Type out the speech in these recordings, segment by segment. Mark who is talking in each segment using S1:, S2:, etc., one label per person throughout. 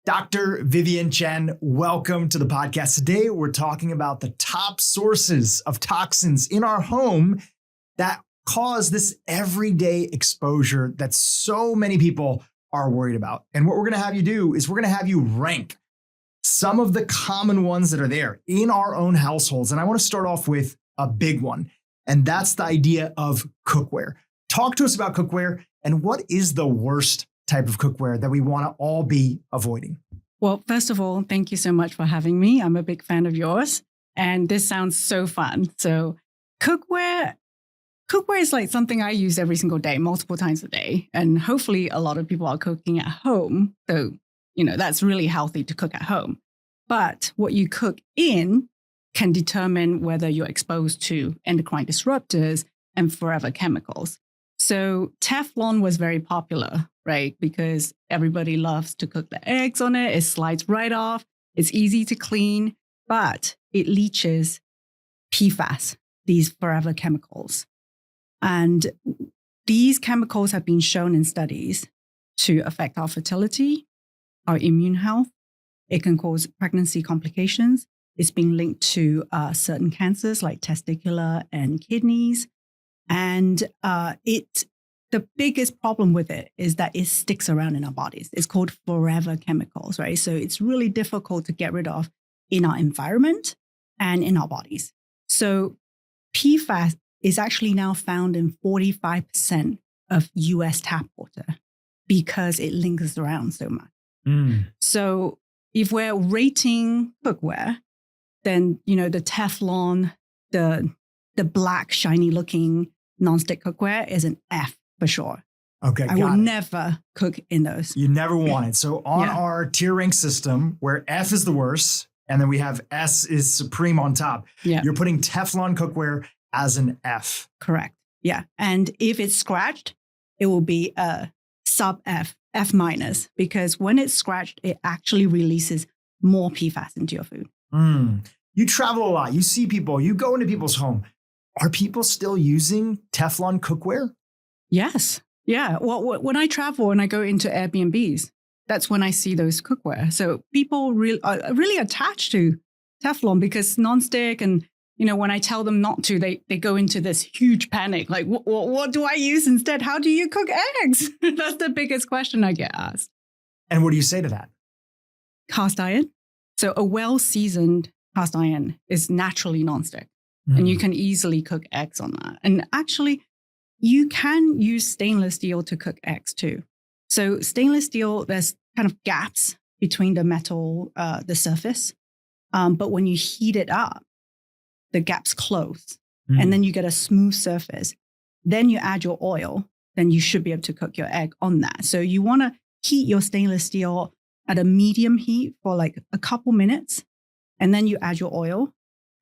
S1: Dr. Vivian Chen, welcome to the podcast. Today, we're talking about the top sources of toxins in our home that cause this everyday exposure that so many people are worried about. And what we're going to have you do is we're going to have you rank some of the common ones that are there in our own households. And I want to start off with a big one, and that's the idea of cookware. Talk to us about cookware and what is the worst type of cookware that we want to all be avoiding?
S2: Well, first of all, thank you so much for having me. I'm a big fan of yours, and this sounds so fun. So cookware is like something I use every single day, multiple times a day. And hopefully a lot of people are cooking at home. So, that's really healthy to cook at home. But what you cook in can determine whether you're exposed to endocrine disruptors and forever chemicals. So Teflon was very popular, right? Because everybody loves to cook the eggs on it. It slides right off. It's easy to clean, but it leaches PFAS, these forever chemicals. And these chemicals have been shown in studies to affect our fertility, our immune health. It can cause pregnancy complications. It's been linked to certain cancers like testicular and kidneys. And the biggest problem with it is that it sticks around in our bodies. It's called forever chemicals, right? So it's really difficult to get rid of in our environment and in our bodies. So PFAS is actually now found in 45% of US tap water because it lingers around so much. So if we're rating cookware, then, the Teflon, the black, shiny looking nonstick cookware is an F for sure.
S1: Okay,
S2: I will never cook in those.
S1: You never want it. So on our tier rank system, where F is the worst, and then we have S is supreme on top, you're putting Teflon cookware as an F.
S2: Correct. Yeah. And if it's scratched, it will be a sub F, F minus, because when it's scratched, it actually releases more PFAS into your food.
S1: You travel a lot. You see people. You go into people's home. Are people still using Teflon cookware?
S2: Yes. Yeah. Well, when I travel and I go into Airbnbs, that's when I see those cookware. So people are really attached to Teflon because nonstick, and when I tell them not to, they go into this huge panic. Like, what do I use instead? How do you cook eggs? That's the biggest question I get asked.
S1: And what do you say to that?
S2: Cast iron. So a well-seasoned cast iron is naturally nonstick. And you can easily cook eggs on that. And actually, you can use stainless steel to cook eggs too. So stainless steel, there's kind of gaps between the metal, the surface. But when you heat it up, the gaps close. And then you get a smooth surface. Then you add your oil. Then you should be able to cook your egg on that. So you want to heat your stainless steel at a medium heat for like a couple minutes. And then you add your oil.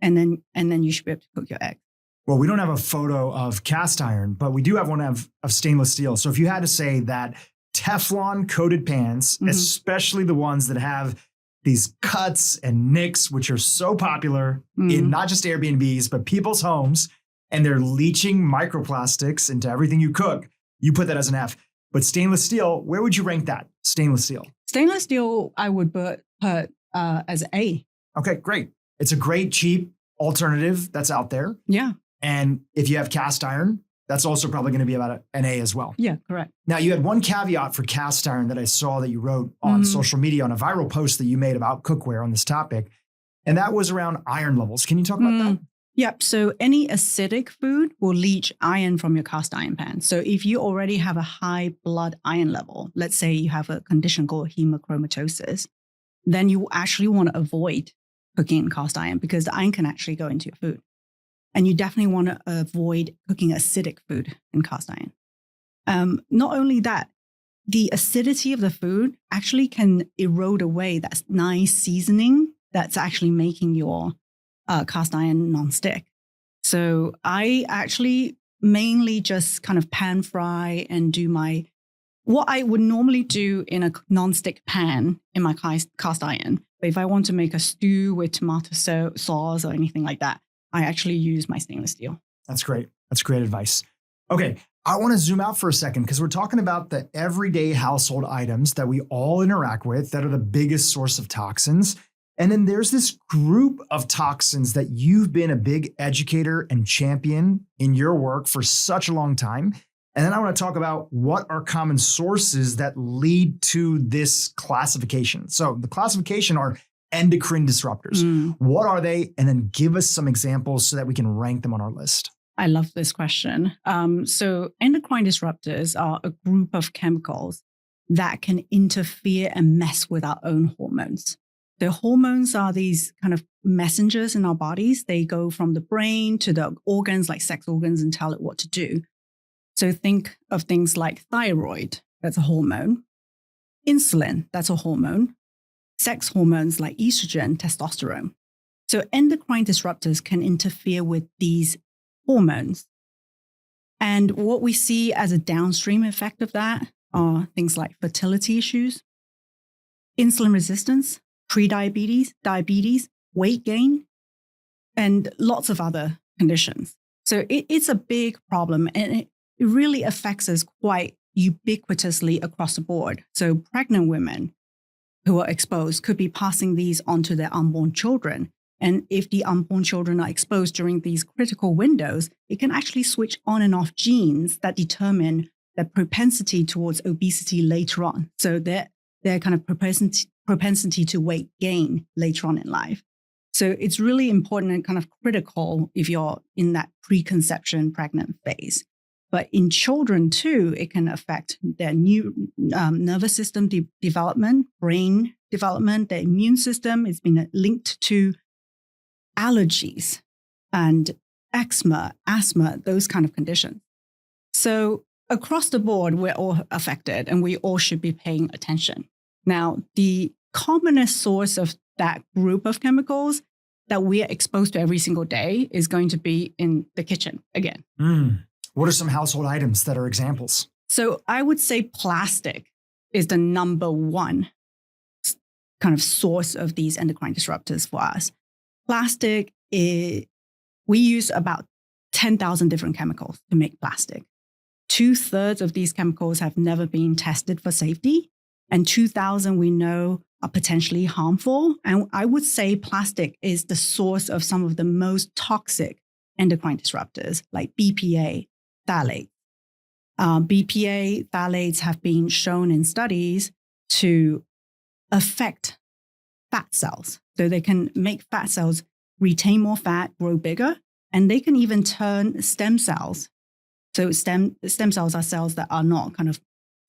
S2: And then you should be able to cook your egg.
S1: Well, we don't have a photo of cast iron, but we do have one of stainless steel. So if you had to say that Teflon coated pans, especially the ones that have these cuts and nicks, which are so popular in not just Airbnbs, but people's homes, and they're leaching microplastics into everything you cook, you put that as an F. But stainless steel, where would you rank that? Stainless steel.
S2: Stainless steel, I would put as A.
S1: Okay, great. It's a great, cheap alternative that's out there.
S2: Yeah.
S1: And if you have cast iron, that's also probably going to be about an A as well.
S2: Yeah, correct.
S1: Now, you had one caveat for cast iron that I saw that you wrote on social media on a viral post that you made about cookware on this topic. And that was around iron levels. Can you talk about that?
S2: Yep. So any acidic food will leach iron from your cast iron pan. So if you already have a high blood iron level, let's say you have a condition called hemochromatosis, then you actually want to avoid cooking in cast iron because the iron can actually go into your food. And you definitely want to avoid cooking acidic food in cast iron. Not only that, the acidity of the food actually can erode away that nice seasoning that's actually making your cast iron nonstick. So I actually mainly just kind of pan fry and do what I would normally do in a nonstick pan in my cast iron. But if I want to make a stew with tomato sauce or anything like that, I actually use my stainless steel.
S1: That's great. That's great advice. Okay. I want to zoom out for a second because we're talking about the everyday household items that we all interact with that are the biggest source of toxins. And then there's this group of toxins that you've been a big educator and champion in your work for such a long time. And then I want to talk about what are common sources that lead to this classification. So the classification are endocrine disruptors. What are they? And then give us some examples so that we can rank them on our list.
S2: I love this question. So endocrine disruptors are a group of chemicals that can interfere and mess with our own hormones. The hormones are these kind of messengers in our bodies. They go from the brain to the organs like sex organs and tell it what to do. So think of things like thyroid, that's a hormone. Insulin, that's a hormone. Sex hormones like estrogen, testosterone. So endocrine disruptors can interfere with these hormones. And what we see as a downstream effect of that are things like fertility issues, insulin resistance, prediabetes, diabetes, weight gain, and lots of other conditions. So it's a big problem, and it really affects us quite ubiquitously across the board. So pregnant women who are exposed could be passing these on to their unborn children. And if the unborn children are exposed during these critical windows, it can actually switch on and off genes that determine their propensity towards obesity later on. So their kind of propensity to weight gain later on in life. So it's really important and kind of critical if you're in that preconception pregnant phase. But in children too, it can affect their new nervous system development, brain development, their immune system. It's been linked to allergies and eczema, asthma, those kind of conditions. So across the board, we're all affected and we all should be paying attention. Now, the commonest source of that group of chemicals that we are exposed to every single day is going to be in the kitchen again.
S1: What are some household items that are examples?
S2: So I would say plastic is the number one kind of source of these endocrine disruptors for us. Plastic, we use about 10,000 different chemicals to make plastic. 2/3 of these chemicals have never been tested for safety, and 2,000 we know are potentially harmful. And I would say plastic is the source of some of the most toxic endocrine disruptors like BPA, phthalates. BPA, phthalates have been shown in studies to affect fat cells. So they can make fat cells retain more fat, grow bigger, and they can even turn stem cells. So stem cells are cells that are not kind of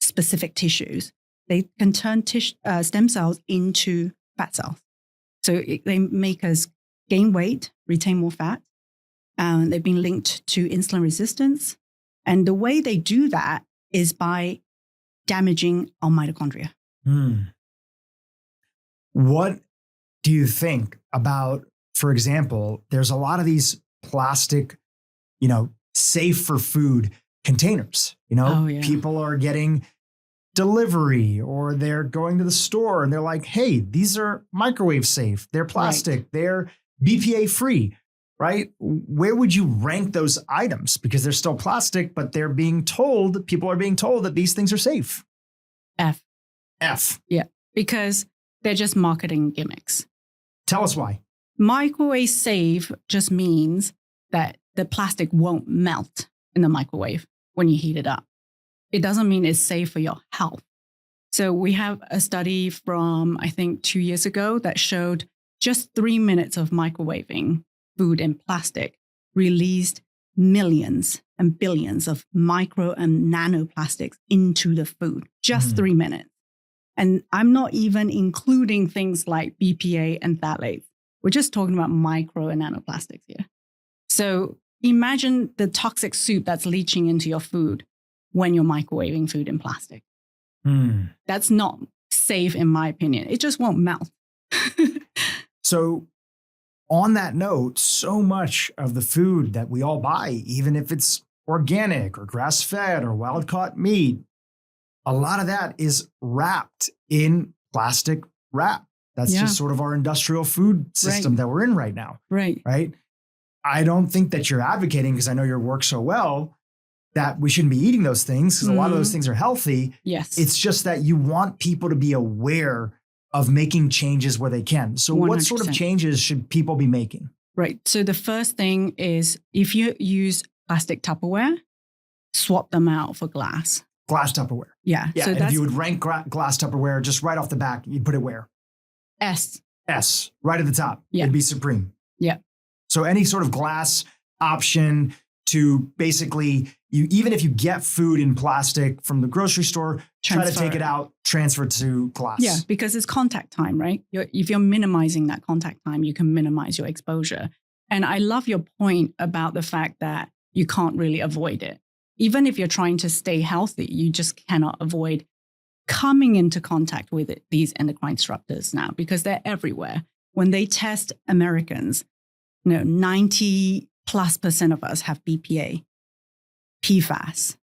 S2: specific tissues. They can turn stem cells into fat cells. So they make us gain weight, retain more fat. They've been linked to insulin resistance. And the way they do that is by damaging our mitochondria.
S1: What do you think about, for example, there's a lot of these plastic, safe for food containers. People are getting delivery or they're going to the store and they're like, hey, these are microwave safe. They're plastic. Right. They're BPA free, right? Where would you rank those items? Because they're still plastic, but people are being told that these things are safe.
S2: F. Yeah, because they're just marketing gimmicks.
S1: Tell us why.
S2: Microwave safe just means that the plastic won't melt in the microwave when you heat it up. It doesn't mean it's safe for your health. So we have a study from, I think, 2 years ago that showed just 3 minutes of microwaving food in plastic released millions and billions of micro and nanoplastics into the food. Just 3 minutes. And I'm not even including things like BPA and phthalates. We're just talking about micro and nanoplastics here. So imagine the toxic soup that's leaching into your food when you're microwaving food in plastic. That's not safe, in my opinion. It just won't melt.
S1: So on that note, so much of the food that we all buy, even if it's organic or grass-fed or wild-caught meat, a lot of that is wrapped in plastic wrap. That's just sort of our industrial food system that we're in right now.
S2: Right.
S1: I don't think that you're advocating, because I know your work so well, that we shouldn't be eating those things because a lot of those things are healthy.
S2: Yes.
S1: It's just that you want people to be aware of making changes where they can. So
S2: 100%.
S1: what sort of changes should people be making?
S2: Right. So the first thing is if you use plastic Tupperware, swap them out for glass.
S1: Glass Tupperware.
S2: Yeah.
S1: Yeah.
S2: So
S1: and if you would rank glass Tupperware just right off the back, you'd put it where?
S2: S.
S1: S, right at the top.
S2: Yeah.
S1: It'd be supreme.
S2: Yeah.
S1: So any sort of glass option to basically, even if you get food in plastic from the grocery store, try to take it out, transfer to glass.
S2: Yeah, because it's contact time, right? If you're minimizing that contact time, you can minimize your exposure. And I love your point about the fact that you can't really avoid it. Even if you're trying to stay healthy, you just cannot avoid coming into contact with these endocrine disruptors now because they're everywhere. When they test Americans, 90+% of us have BPA, PFAS,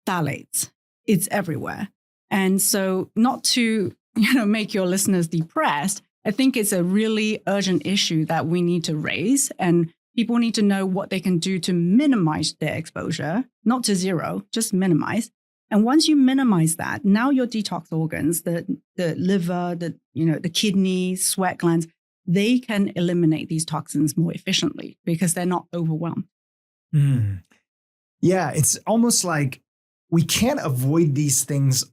S2: phthalates. It's everywhere. And so not to, make your listeners depressed, I think it's a really urgent issue that we need to raise, and people need to know what they can do to minimize their exposure, not to zero, just minimize. And once you minimize that, now your detox organs, the liver, the kidneys, sweat glands, they can eliminate these toxins more efficiently because they're not overwhelmed.
S1: Yeah, it's almost like we can't avoid these things,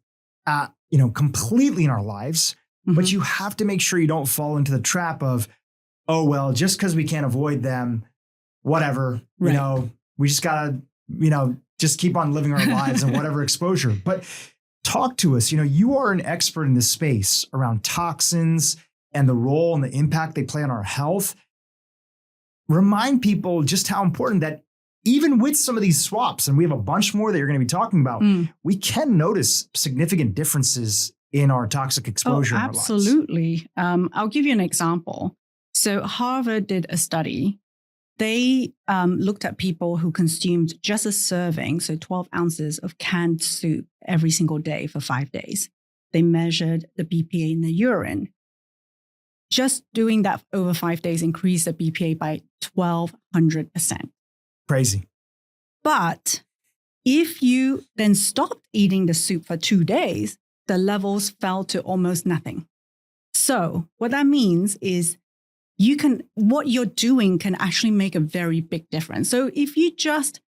S1: completely in our lives, but you have to make sure you don't fall into the trap of, oh, well, just because we can't avoid them, whatever,
S2: Right.
S1: We just gotta, just keep on living our lives and whatever exposure. But talk to us, you are an expert in this space around toxins and the role and the impact they play on our health. Remind people just how important that even with some of these swaps, and we have a bunch more that you're going to be talking about, we can notice significant differences in our toxic exposure. In our lives.
S2: Absolutely. I'll give you an example. So Harvard did a study. They looked at people who consumed just a serving, so 12 ounces of canned soup every single day for 5 days. They measured the BPA in the urine. Just doing that over 5 days increased the BPA by 1,200%.
S1: Crazy.
S2: But if you then stopped eating the soup for 2 days, the levels fell to almost nothing. So what that means is what you're doing can actually make a very big difference. So if you just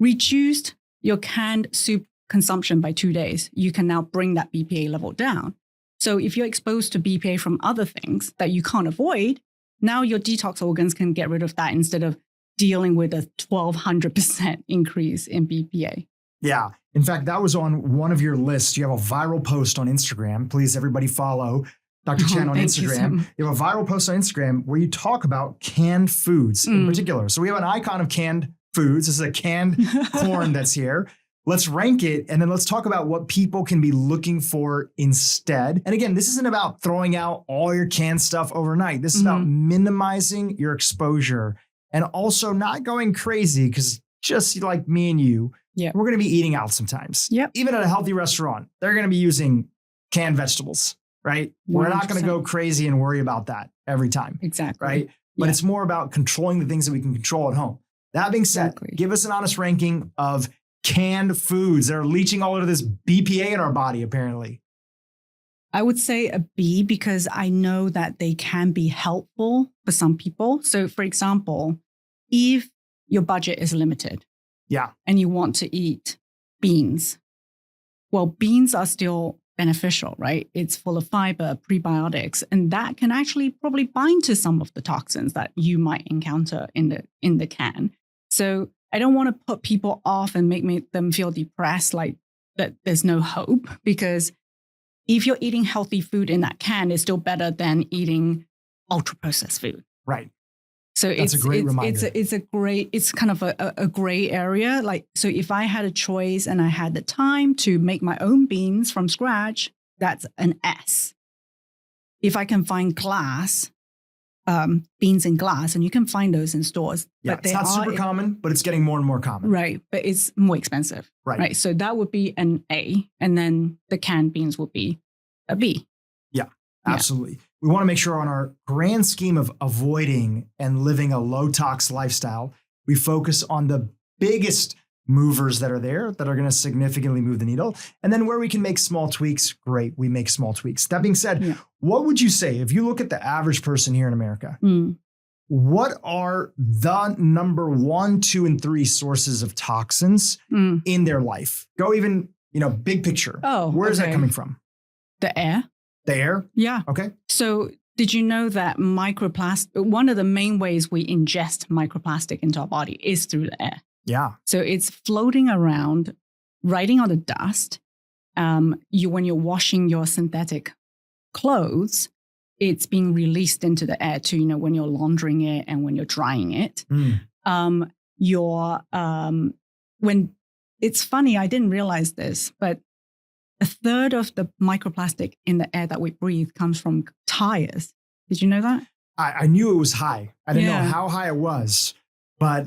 S2: reduced your canned soup consumption by 2 days, you can now bring that BPA level down. So if you're exposed to BPA from other things that you can't avoid, now your detox organs can get rid of that instead of dealing with a 1,200% increase in BPA.
S1: Yeah. In fact, that was on one of your lists. You have a viral post on Instagram. Please, everybody follow Dr. Chen on Instagram. You have a viral post on Instagram where you talk about canned foods in particular. So we have an icon of canned foods. This is a canned corn that's here. Let's rank it, and then let's talk about what people can be looking for instead. And again, this isn't about throwing out all your canned stuff overnight. This is about minimizing your exposure and also not going crazy because just like me and you, we're going to be eating out sometimes.
S2: Yep.
S1: Even at a healthy restaurant, they're going to be using canned vegetables, right? 100%. We're not going to go crazy and worry about that every time.
S2: Exactly.
S1: Right? But it's more about controlling the things that we can control at home. That being said, give us an honest ranking of canned foods that are leaching all of this BPA in our body, apparently.
S2: I would say a B because I know that they can be helpful for some people. So for example, if your budget is limited and you want to eat beans, well, beans are still beneficial, right? It's full of fiber, prebiotics, and that can actually probably bind to some of the toxins that you might encounter in the can. So I don't want to put people off and make them feel depressed, like that there's no hope, because if you're eating healthy food in that can, it's still better than eating ultra processed food.
S1: Right.
S2: So
S1: that's a great reminder.
S2: It's kind of a gray area. Like, so if I had a choice and I had the time to make my own beans from scratch, that's an S. If I can find glass, beans in glass, and you can find those in stores.
S1: Yeah,
S2: but
S1: it's not super common, but it's getting more and more common.
S2: Right, but it's more expensive. Right. So that would be an A, and then the canned beans would be a B.
S1: Yeah, absolutely. We want to make sure on our grand scheme of avoiding and living a low tox lifestyle, we focus on the biggest movers that are there that are going to significantly move the needle. And then where we can make small tweaks, great, we make small tweaks. That being said, what would you say if you look at the average person here in America? What are the number 1, 2, and 3 sources of toxins in their life? Go even, big picture. Where is that coming from?
S2: The air.
S1: The air?
S2: Yeah.
S1: Okay.
S2: So did you know that one of the main ways we ingest microplastic into our body is through the air?
S1: Yeah.
S2: So it's floating around, riding on the dust. When you're washing your synthetic clothes, it's being released into the air too, when you're laundering it and when you're drying it. When it's funny, I didn't realize this, but a third of the microplastic in the air that we breathe comes from tires. Did you know that?
S1: I knew it was high. I didn't know how high it was, but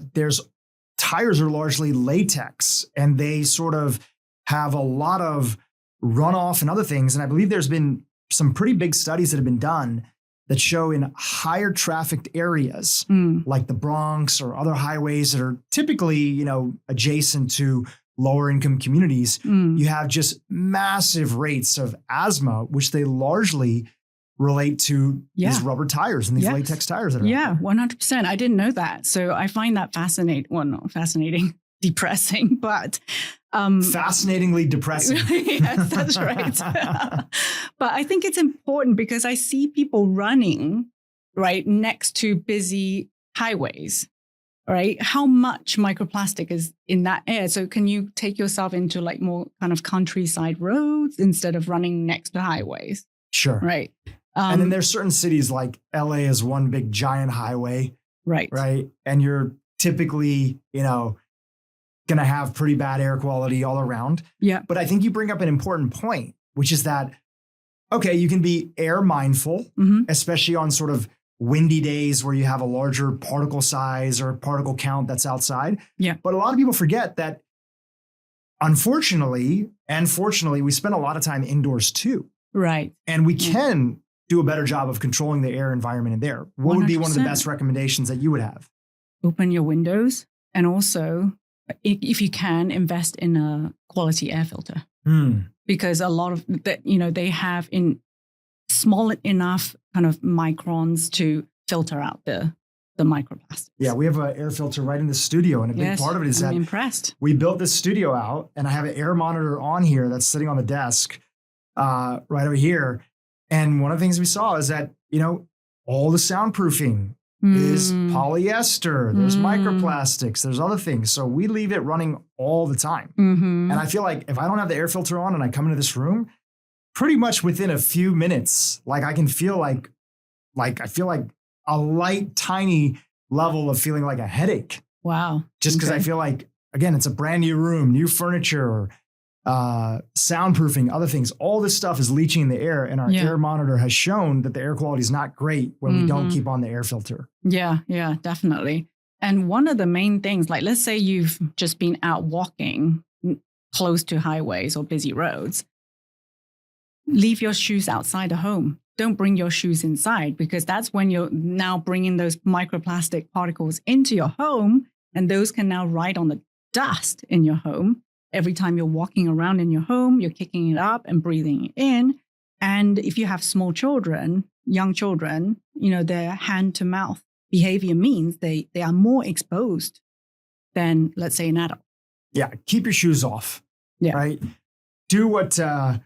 S1: tires are largely latex and they sort of have a lot of runoff and other things. And I believe there's been some pretty big studies that have been done that show in higher trafficked areas like the Bronx or other highways that are typically, adjacent to lower income communities, you have just massive rates of asthma, which they largely relate to these rubber tires and these latex tires that are out there.
S2: 100%. I didn't know that. So I find that fascinating. Well, not fascinating, depressing, but
S1: fascinatingly depressing.
S2: Yes, that's right. But I think it's important because I see people running right next to busy highways, right? How much microplastic is in that air? So can you take yourself into like more kind of countryside roads instead of running next to highways?
S1: Sure.
S2: Right.
S1: And then there's certain cities like LA is one big giant highway.
S2: Right.
S1: Right. And you're typically, going to have pretty bad air quality all around.
S2: Yeah.
S1: But I think you bring up an important point, which is that, okay, you can be air mindful, especially on sort of windy days where you have a larger particle size or particle count that's outside.
S2: Yeah.
S1: But a lot of people forget that unfortunately and fortunately, we spend a lot of time indoors too.
S2: Right.
S1: And we can do a better job of controlling the air environment in there. What 100%. Would be one of the best recommendations that you would have?
S2: Open your windows and also, if you can, invest in a quality air filter. Because a lot of that, they have in small enough kind of microns to filter out the microplastics.
S1: Yeah, we have an air filter right in the studio. And a big part of it is that
S2: impressed.
S1: We built this studio out and I have an air monitor on here that's sitting on the desk right over here. And one of the things we saw is that, all the soundproofing is polyester, there's microplastics, there's other things. So we leave it running all the time. And I feel like if I don't have the air filter on and I come into this room, pretty much within a few minutes, like I can feel like I feel like a light, tiny level of feeling like a headache.
S2: Wow.
S1: Just because I feel like, again, it's a brand new room, new furniture, soundproofing, other things. All this stuff is leaching in the air, and our air monitor has shown that the air quality is not great when we don't keep on the air filter.
S2: Yeah, definitely. And one of the main things, like let's say you've just been out walking close to highways or busy roads, leave your shoes outside the home. Don't bring your shoes inside, because that's when you're now bringing those microplastic particles into your home, and those can now ride on the dust in your home. Every time you're walking around in your home, you're kicking it up and breathing it in. And if you have small children, young children, their hand to mouth behavior means they are more exposed than, let's say, an adult.
S1: Yeah. Keep your shoes off.
S2: Yeah.
S1: Right. Do what our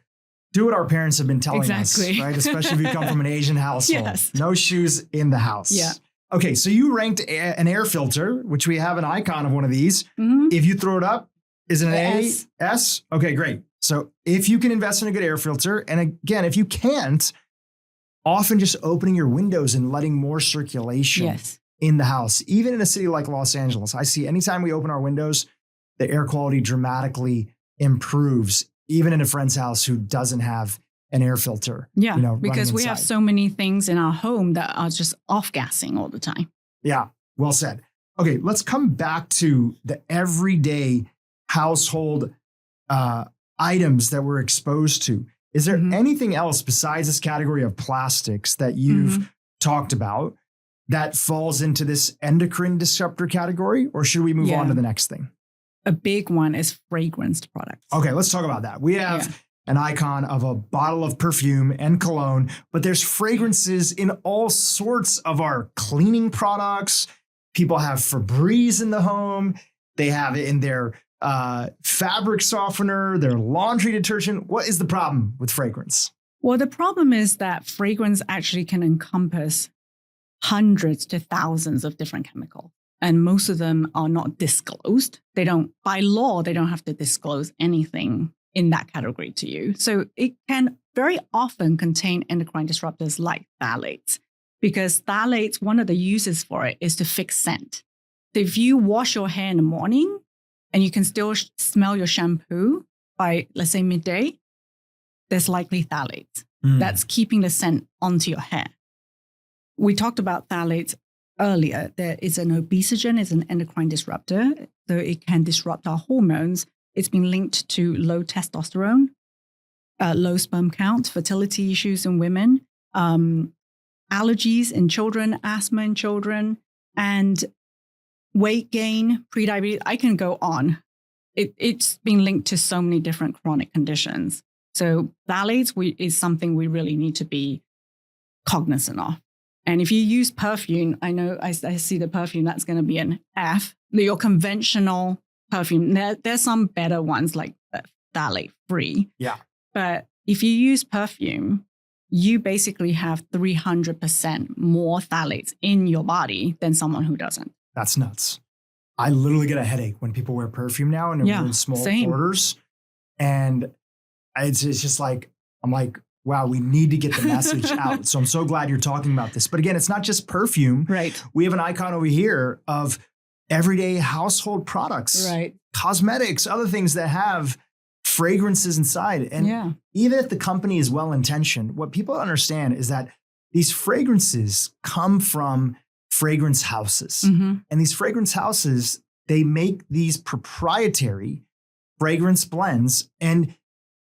S1: parents have been telling us, right? Especially if you come from an Asian household.
S2: Yes.
S1: No shoes in the house.
S2: Yeah.
S1: Okay. So you ranked an air filter, which we have an icon of one of these. If you throw it up, is it an A? S? Okay, great. So if you can invest in a good air filter, and again, if you can't, often just opening your windows and letting more circulation in the house, even in a city like Los Angeles. I see anytime we open our windows, the air quality dramatically improves, even in a friend's house who doesn't have an air filter.
S2: Yeah, because we have so many things in our home that are just off-gassing all the time.
S1: Yeah, well said. Okay, let's come back to the everyday household items that we're exposed to. Is there anything else besides this category of plastics that you've talked about that falls into this endocrine disruptor category, or should we move on to the next thing?
S2: a big one is fragranced products.
S1: Okay, let's talk about that. We have an icon of a bottle of perfume and cologne, but there's fragrances in all sorts of our cleaning products. People have Febreze in the home. They have it in their fabric softener, their laundry detergent. What is the problem with fragrance?
S2: Well, the problem is that fragrance actually can encompass hundreds to thousands of different chemicals. And most of them are not disclosed. By law, they don't have to disclose anything in that category to you. So it can very often contain endocrine disruptors like phthalates, because phthalates, one of the uses for it is to fix scent. So if you wash your hair in the morning and you can still smell your shampoo by, let's say, midday, there's likely phthalates. That's keeping the scent onto your hair. We talked about phthalates earlier. There is an obesogen, it's an endocrine disruptor, so it can disrupt our hormones. It's been linked to low testosterone, low sperm count, fertility issues in women, allergies in children, asthma in children, and weight gain, prediabetes. I can go on. It's been linked to so many different chronic conditions. So phthalates is something we really need to be cognizant of. And if you use perfume, I know I see the perfume, that's going to be an F. Your conventional perfume, there's some better ones like phthalate free.
S1: Yeah.
S2: But if you use perfume, you basically have 300% more phthalates in your body than someone who doesn't.
S1: That's nuts. I literally get a headache when people wear perfume now and they're in small orders. And it's just like, I'm like, wow, we need to get the message out. So I'm so glad you're talking about this. But again, it's not just perfume.
S2: Right.
S1: We have an icon over here of everyday household products,
S2: right,
S1: cosmetics, other things that have fragrances inside. And even if the company is well-intentioned, what people understand is that these fragrances come from fragrance houses. And these fragrance houses, they make these proprietary fragrance blends. And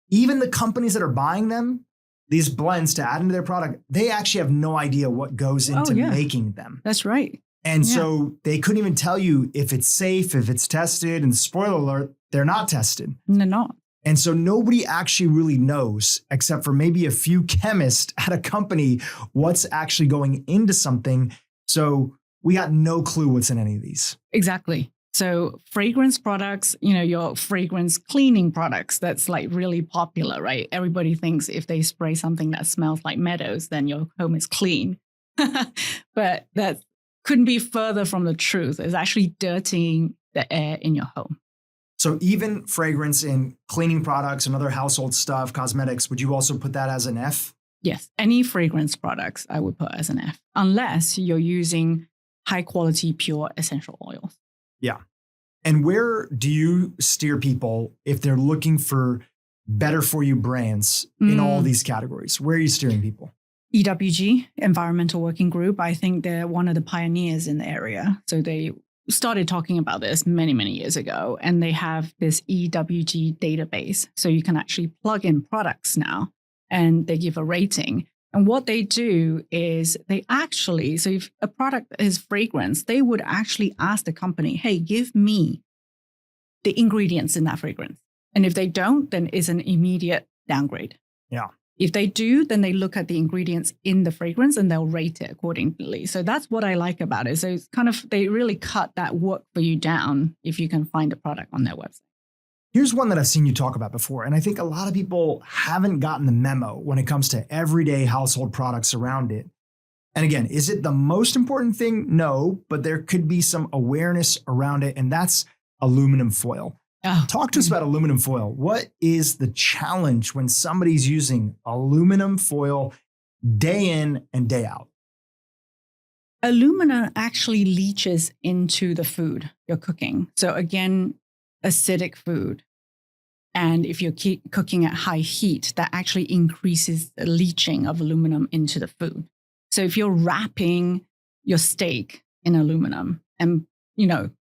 S1: even the companies that are buying them, these blends to add into their product, they actually have no idea what goes into making them.
S2: That's right.
S1: And so they couldn't even tell you if it's safe, if it's tested. And spoiler alert, they're not tested.
S2: They're not.
S1: And so nobody actually really knows, except for maybe a few chemists at a company, what's actually going into something. So we got no clue what's in any of these.
S2: Exactly. So fragrance products, your fragrance cleaning products, that's like really popular, right? Everybody thinks if they spray something that smells like meadows, then your home is clean. But that couldn't be further from the truth. It's actually dirtying the air in your home.
S1: So even fragrance in cleaning products and other household stuff, cosmetics, would you also put that as an F?
S2: Yes. Any fragrance products I would put as an F, unless you're using high quality, pure essential oils.
S1: Yeah. And where do you steer people if they're looking for better for you brands in all these categories? Where are you steering people?
S2: EWG, Environmental Working Group. I think they're one of the pioneers in the area. So they started talking about this many, many years ago, and they have this EWG database. So you can actually plug in products now and they give a rating. And what they do is so if a product is fragrance, they would actually ask the company, hey, give me the ingredients in that fragrance. And if they don't, then it's an immediate downgrade.
S1: Yeah.
S2: If they do, then they look at the ingredients in the fragrance and they'll rate it accordingly. So that's what I like about it. So it's they really cut that work for you down if you can find a product on their website.
S1: Here's one that I've seen you talk about before, and I think a lot of people haven't gotten the memo when it comes to everyday household products around it. And again, is it the most important thing? No, but there could be some awareness around it, and that's aluminum foil. Talk to us about aluminum foil. What is the challenge when somebody's using aluminum foil day in and day out?
S2: Aluminum actually leaches into the food you're cooking. So again, acidic food. And if you're cooking at high heat, that actually increases the leaching of aluminum into the food. So if you're wrapping your steak in aluminum and,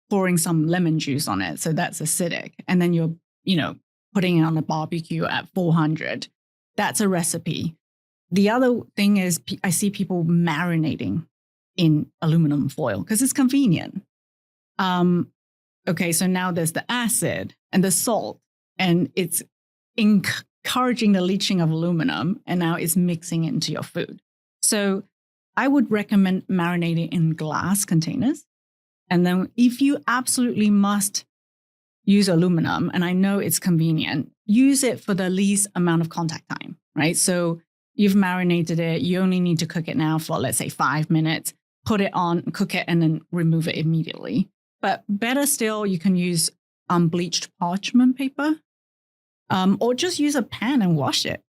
S2: pouring some lemon juice on it, so that's acidic, and then you're, putting it on the barbecue at 400, that's a recipe. The other thing is I see people marinating in aluminum foil because it's convenient. okay, so now there's the acid and the salt, and it's encouraging the leaching of aluminum, and now it's mixing into your food. So I would recommend marinating in glass containers. And then if you absolutely must use aluminum, and I know it's convenient, use it for the least amount of contact time, right? So you've marinated it, you only need to cook it now for, let's say, 5 minutes, put it on, cook it, and then remove it immediately. But better still, you can use unbleached parchment paper, or just use a pan and wash it.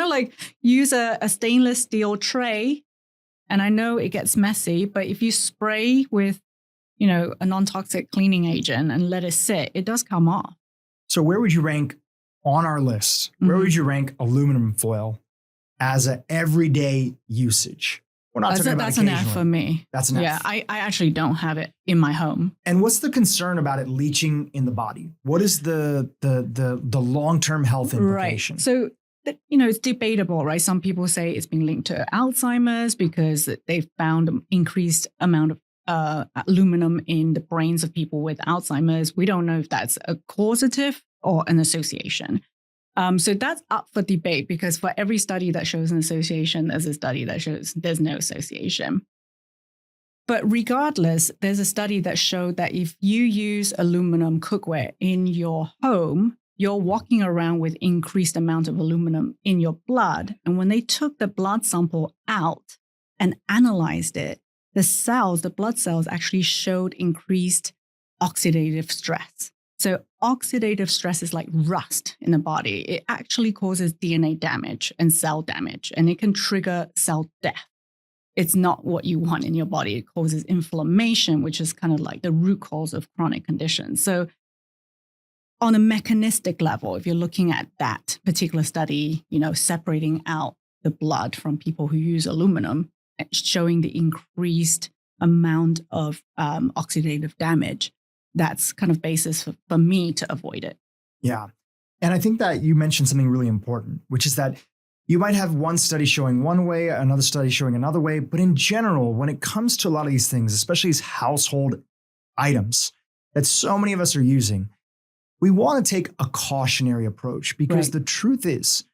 S2: Like use a stainless steel tray. And I know it gets messy, but if you spray with, a non-toxic cleaning agent and let it sit, it does come off.
S1: So where would you rank on our list? Where would you rank aluminum foil as an everyday usage? We're not talking about
S2: that's an F for me.
S1: That's an F.
S2: Yeah, I actually don't have it in my home.
S1: And what's the concern about it leaching in the body? What is the long-term health implication?
S2: Right. So, it's debatable, right? Some people say it's been linked to Alzheimer's because they've found an increased amount of aluminum in the brains of people with Alzheimer's. We don't know if that's a causative or an association. So that's up for debate, because for every study that shows an association, there's a study that shows there's no association. But regardless, there's a study that showed that if you use aluminum cookware in your home, you're walking around with increased amount of aluminum in your blood. And when they took the blood sample out and analyzed it, the blood cells actually showed increased oxidative stress. So oxidative stress is like rust in the body. It actually causes DNA damage and cell damage, and it can trigger cell death. It's not what you want in your body. It causes inflammation, which is kind of like the root cause of chronic conditions. So on a mechanistic level, if you're looking at that particular study, separating out the blood from people who use aluminum, showing the increased amount of oxidative damage, that's kind of basis for me to avoid it.
S1: Yeah. And I think that you mentioned something really important, which is that you might have one study showing one way, another study showing another way. But in general, when it comes to a lot of these things, especially these household items that so many of us are using, we want to take a cautionary approach, because the truth is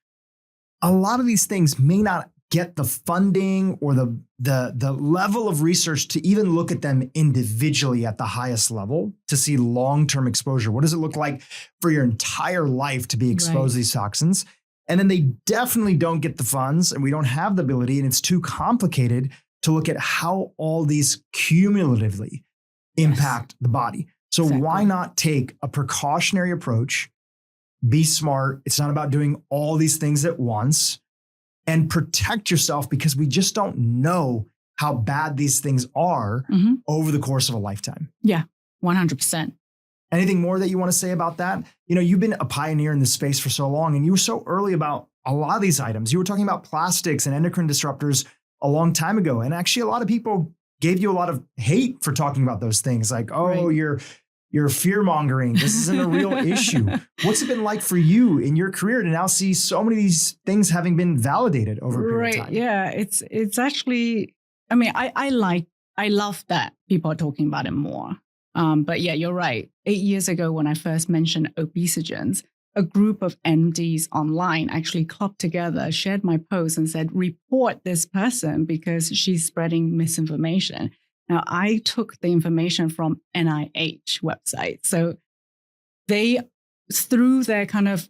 S1: a lot of these things may not get the funding or the level of research to even look at them individually at the highest level to see long-term exposure. What does it look like for your entire life to be exposed to these toxins? And then they definitely don't get the funds, and we don't have the ability, and it's too complicated to look at how all these cumulatively impact the body. So why not take a precautionary approach, be smart? It's not about doing all these things at once, and protect yourself, because we just don't know how bad these things are over the course of a lifetime.
S2: Yeah, 100%.
S1: Anything more that you want to say about that? You've been a pioneer in this space for so long, and you were so early about a lot of these items. You were talking about plastics and endocrine disruptors a long time ago. And actually, a lot of people gave you a lot of hate for talking about those things. Like, you're fear-mongering. This isn't a real issue. What's it been like for you in your career to now see so many of these things having been validated over a period of time?
S2: Yeah, it's actually, I love that people are talking about it more. But yeah, you're right. 8 years ago, when I first mentioned obesogens, a group of MDs online actually clubbed together, shared my post and said, report this person because she's spreading misinformation. Now, I took the information from NIH website. So they, through their kind of,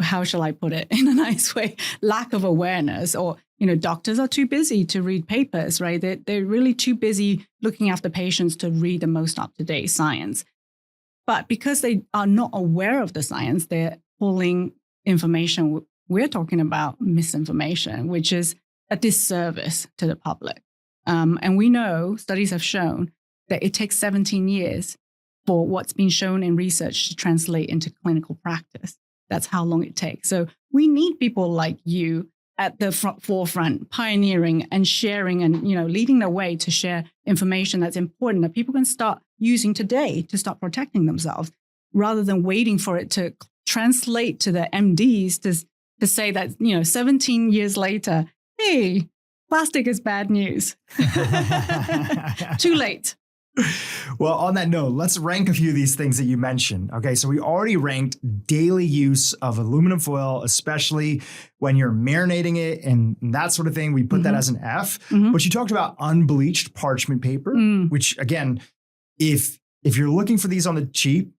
S2: how shall I put it in a nice way, lack of awareness, or, doctors are too busy to read papers, right? They're really too busy looking after patients to read the most up-to-date science. But because they are not aware of the science, they're pulling information. We're talking about misinformation, which is a disservice to the public. And we know, studies have shown, that it takes 17 years for what's been shown in research to translate into clinical practice. That's how long it takes. So we need people like you at the forefront, pioneering and sharing and, leading the way to share information that's important that people can start using today to start protecting themselves, rather than waiting for it to translate to the MDs to say that, 17 years later, hey, plastic is bad news. Too late.
S1: Well, on that note, let's rank a few of these things that you mentioned. Okay, so we already ranked daily use of aluminum foil, especially when you're marinating it and that sort of thing. We put that as an F. But you talked about unbleached parchment paper, which again, if you're looking for these on the cheap,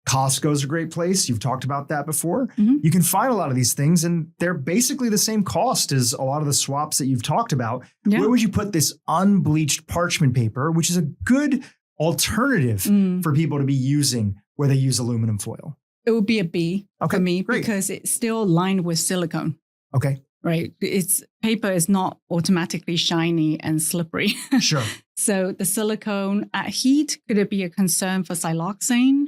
S1: Costco's a great place. You've talked about that before. You can find a lot of these things and they're basically the same cost as a lot of the swaps that you've talked about. Yeah. Where would you put this unbleached parchment paper, which is a good alternative for people to be using where they use aluminum foil?
S2: It would be a B for me
S1: great.
S2: Because it's still lined with silicone.
S1: Okay.
S2: Right. Paper is not automatically shiny and slippery.
S1: Sure.
S2: So the silicone at heat, could it be a concern for siloxane?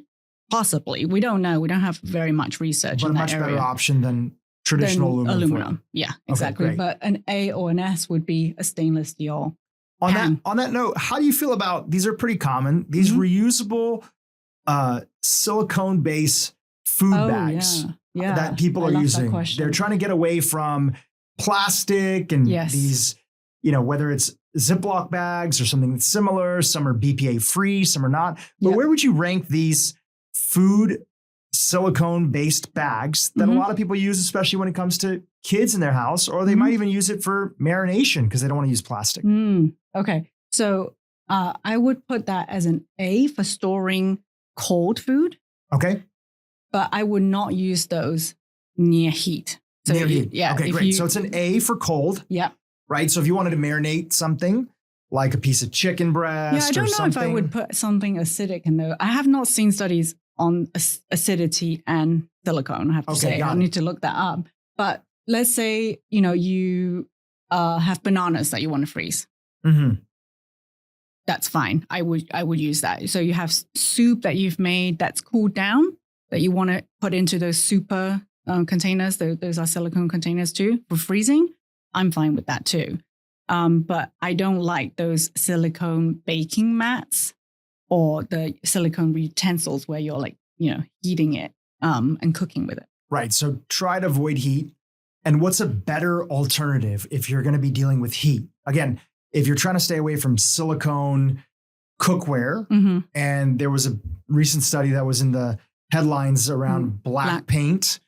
S2: Possibly. We don't know. We don't have very much research
S1: but
S2: in that
S1: much
S2: area.
S1: Better option than traditional aluminum foil.
S2: Yeah, exactly.
S1: Okay,
S2: but an A or an S would be a stainless steel.
S1: On that note, how do you feel about, these are pretty common, these reusable silicone-based food bags that people are using? They're trying to get away from plastic and these, whether it's Ziploc bags or something similar. Some are BPA free, some are not. But where would you rank these food silicone-based bags that a lot of people use, especially when it comes to kids in their house, or they might even use it for marination because they don't want to use plastic?
S2: Okay. So I would put that as an A for storing cold food.
S1: Okay.
S2: But I would not use those near heat. So
S1: near heat. Yeah. Okay, great. So it's an A for cold.
S2: Yeah.
S1: Right. So if you wanted to marinate something like a piece of chicken breast,
S2: I don't know if I would put something acidic in there. I have not seen studies on acidity and silicone, I have to say. I need to look that up. But let's say, you have bananas that you want to freeze. That's fine. I would use that. So you have soup that you've made that's cooled down that you want to put into those super containers. Those are silicone containers too for freezing. I'm fine with that too. But I don't like those silicone baking mats or the silicone utensils where you're heating it and cooking with it.
S1: Right. So try to avoid heat. And what's a better alternative if you're going to be dealing with heat? Again, if you're trying to stay away from silicone cookware, and there was a recent study that was in the headlines around black paint,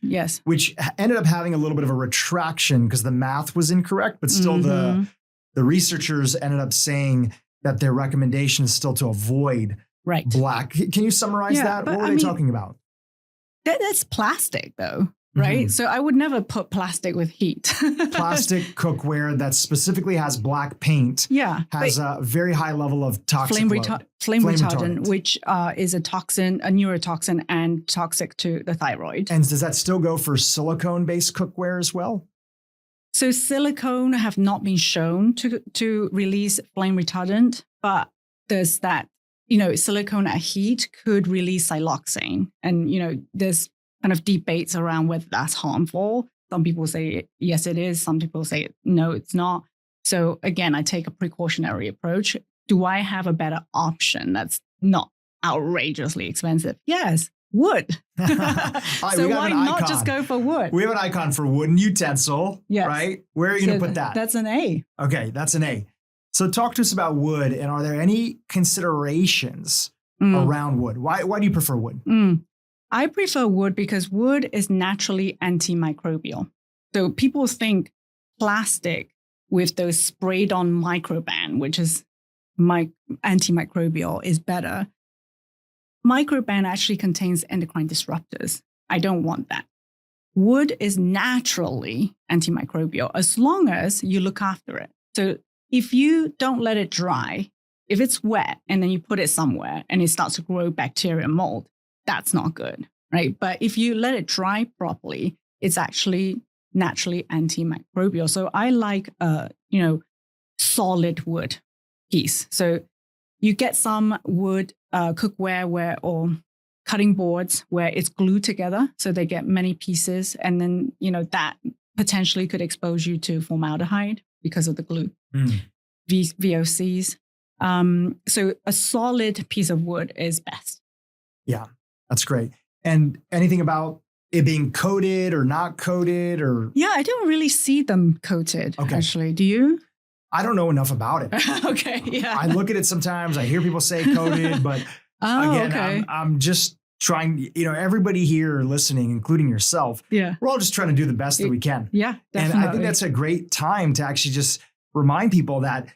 S1: which ended up having a little bit of a retraction because the math was incorrect, but still the researchers ended up saying that their recommendation is still to avoid black. Can you summarize that? What were they talking about?
S2: That's plastic though. Right. So I would never put plastic with heat.
S1: Plastic cookware that specifically has black paint has a very high level of toxic
S2: flame retardant, which is a toxin, a neurotoxin and toxic to the thyroid.
S1: And does that still go for silicone-based cookware as well?
S2: So silicone have not been shown to release flame retardant, but there's that, silicone at heat could release siloxane. And, there's kind of debates around whether that's harmful. Some people say, yes, it is. Some people say, no, it's not. So again, I take a precautionary approach. Do I have a better option that's not outrageously expensive? Yes, wood. So why not just go for wood?
S1: We have an icon for wooden utensil, right? Where are you going to put that?
S2: That's an A.
S1: Okay, that's an A. So talk to us about wood, and are there any considerations around wood? Why do you prefer wood?
S2: I prefer wood because wood is naturally antimicrobial. So people think plastic with those sprayed on microban, which is antimicrobial, is better. Microban actually contains endocrine disruptors. I don't want that. Wood is naturally antimicrobial as long as you look after it. So if you don't let it dry, if it's wet and then you put it somewhere and it starts to grow bacteria and mold, that's not good, right? But if you let it dry properly, it's actually naturally antimicrobial. So I like solid wood piece. So you get some wood cookware or cutting boards where it's glued together, so they get many pieces, and then that potentially could expose you to formaldehyde because of the glue, VOCs. So a solid piece of wood is best.
S1: Yeah. That's great. And anything about it being coated or not coated or?
S2: Yeah, I don't really see them coated, actually. Do you?
S1: I don't know enough about it.
S2: Okay, yeah.
S1: I look at it sometimes. I hear people say coated, but again,
S2: okay.
S1: I'm just trying, everybody here listening, including yourself,
S2: Yeah.
S1: we're all just trying to do the best that we can.
S2: Yeah,
S1: And
S2: definitely.
S1: I think that's a great time to actually just remind people that,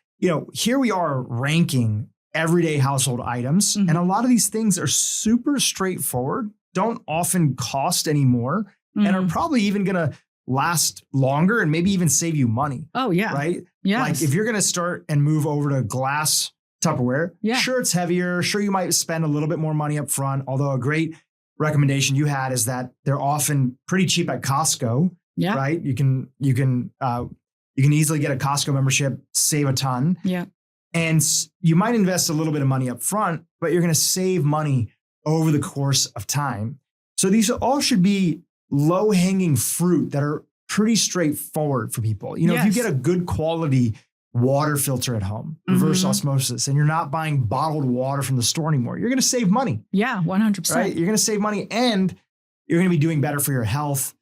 S1: here we are ranking everyday household items.
S2: Mhm.
S1: And a lot of these things are super straightforward, don't often cost any more, and are probably even going to last longer and maybe even save you money.
S2: Oh, yeah.
S1: Right?
S2: Yes.
S1: Like if you're going to start and move over to glass Tupperware,
S2: Yeah.
S1: sure, it's heavier. Sure, you might spend a little bit more money up front. Although a great recommendation you had is that they're often pretty cheap at Costco.
S2: Yeah.
S1: Right? You can easily get a Costco membership, save a ton.
S2: Yeah.
S1: And you might invest a little bit of money up front, but you're going to save money over the course of time. So these all should be low-hanging fruit that are pretty straightforward for people. If you
S2: Yes.
S1: get a good quality water filter at home, reverse
S2: Mhm.
S1: osmosis, and you're not buying bottled water from the store anymore, you're going to save money,
S2: Yeah, 100%.
S1: right? You're going to save money and you're going to be doing better for your health,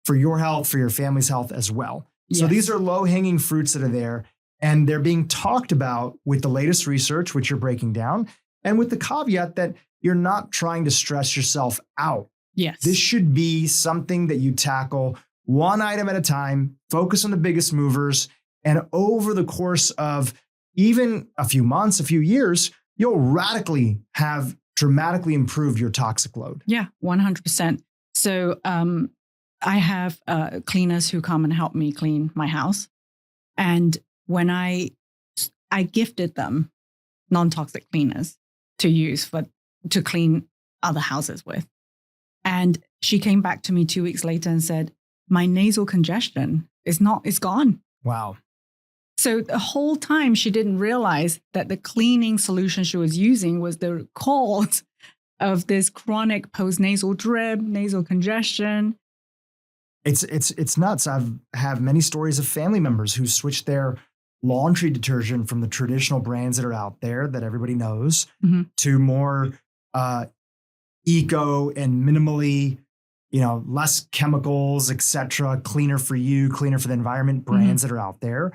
S1: for your family's health as well. So
S2: Yes.
S1: these are low-hanging fruits that are there, and they're being talked about with the latest research, which you're breaking down, and with the caveat that you're not trying to stress yourself out.
S2: Yes.
S1: This should be something that you tackle one item at a time, focus on the biggest movers, and over the course of even a few months, a few years, you'll radically have dramatically improved your toxic load.
S2: Yeah, 100%. So I have cleaners who come and help me clean my house. And when I gifted them non-toxic cleaners to use to clean other houses with. And she came back to me 2 weeks later and said, my nasal congestion is gone.
S1: Wow.
S2: So the whole time she didn't realize that the cleaning solution she was using was the cause of this chronic postnasal drip, nasal congestion.
S1: It's nuts. Have many stories of family members who switched their laundry detergent from the traditional brands that are out there that everybody knows to more eco and minimally, less chemicals, etc., cleaner for you, cleaner for the environment brands that are out there.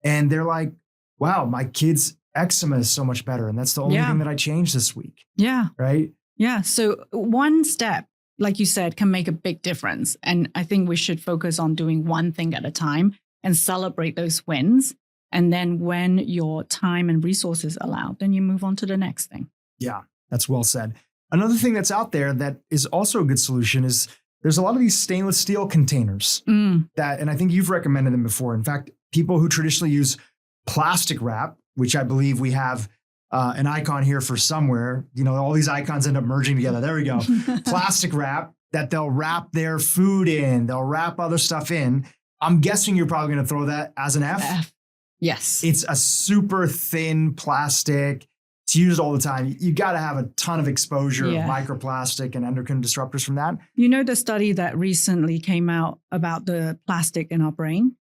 S1: And they're like, wow, my kid's eczema is so much better. And that's the only thing that I changed this week.
S2: Yeah.
S1: Right?
S2: Yeah. So one step, like you said, can make a big difference. And I think we should focus on doing one thing at a time and celebrate those wins. And then when your time and resources allow, then you move on to the next thing.
S1: Yeah, that's well said. Another thing that's out there that is also a good solution is there's a lot of these stainless steel containers that, and I think you've recommended them before. In fact, people who traditionally use plastic wrap, which I believe we have an icon here for somewhere, all these icons end up merging together. There we go. Plastic wrap that they'll wrap their food in, they'll wrap other stuff in. I'm guessing you're probably going to throw that as an F.
S2: Yes.
S1: It's a super thin plastic. It's used all the time. You got to have a ton of exposure of microplastic and endocrine disruptors from that.
S2: You know the study that recently came out about the plastic in our brain?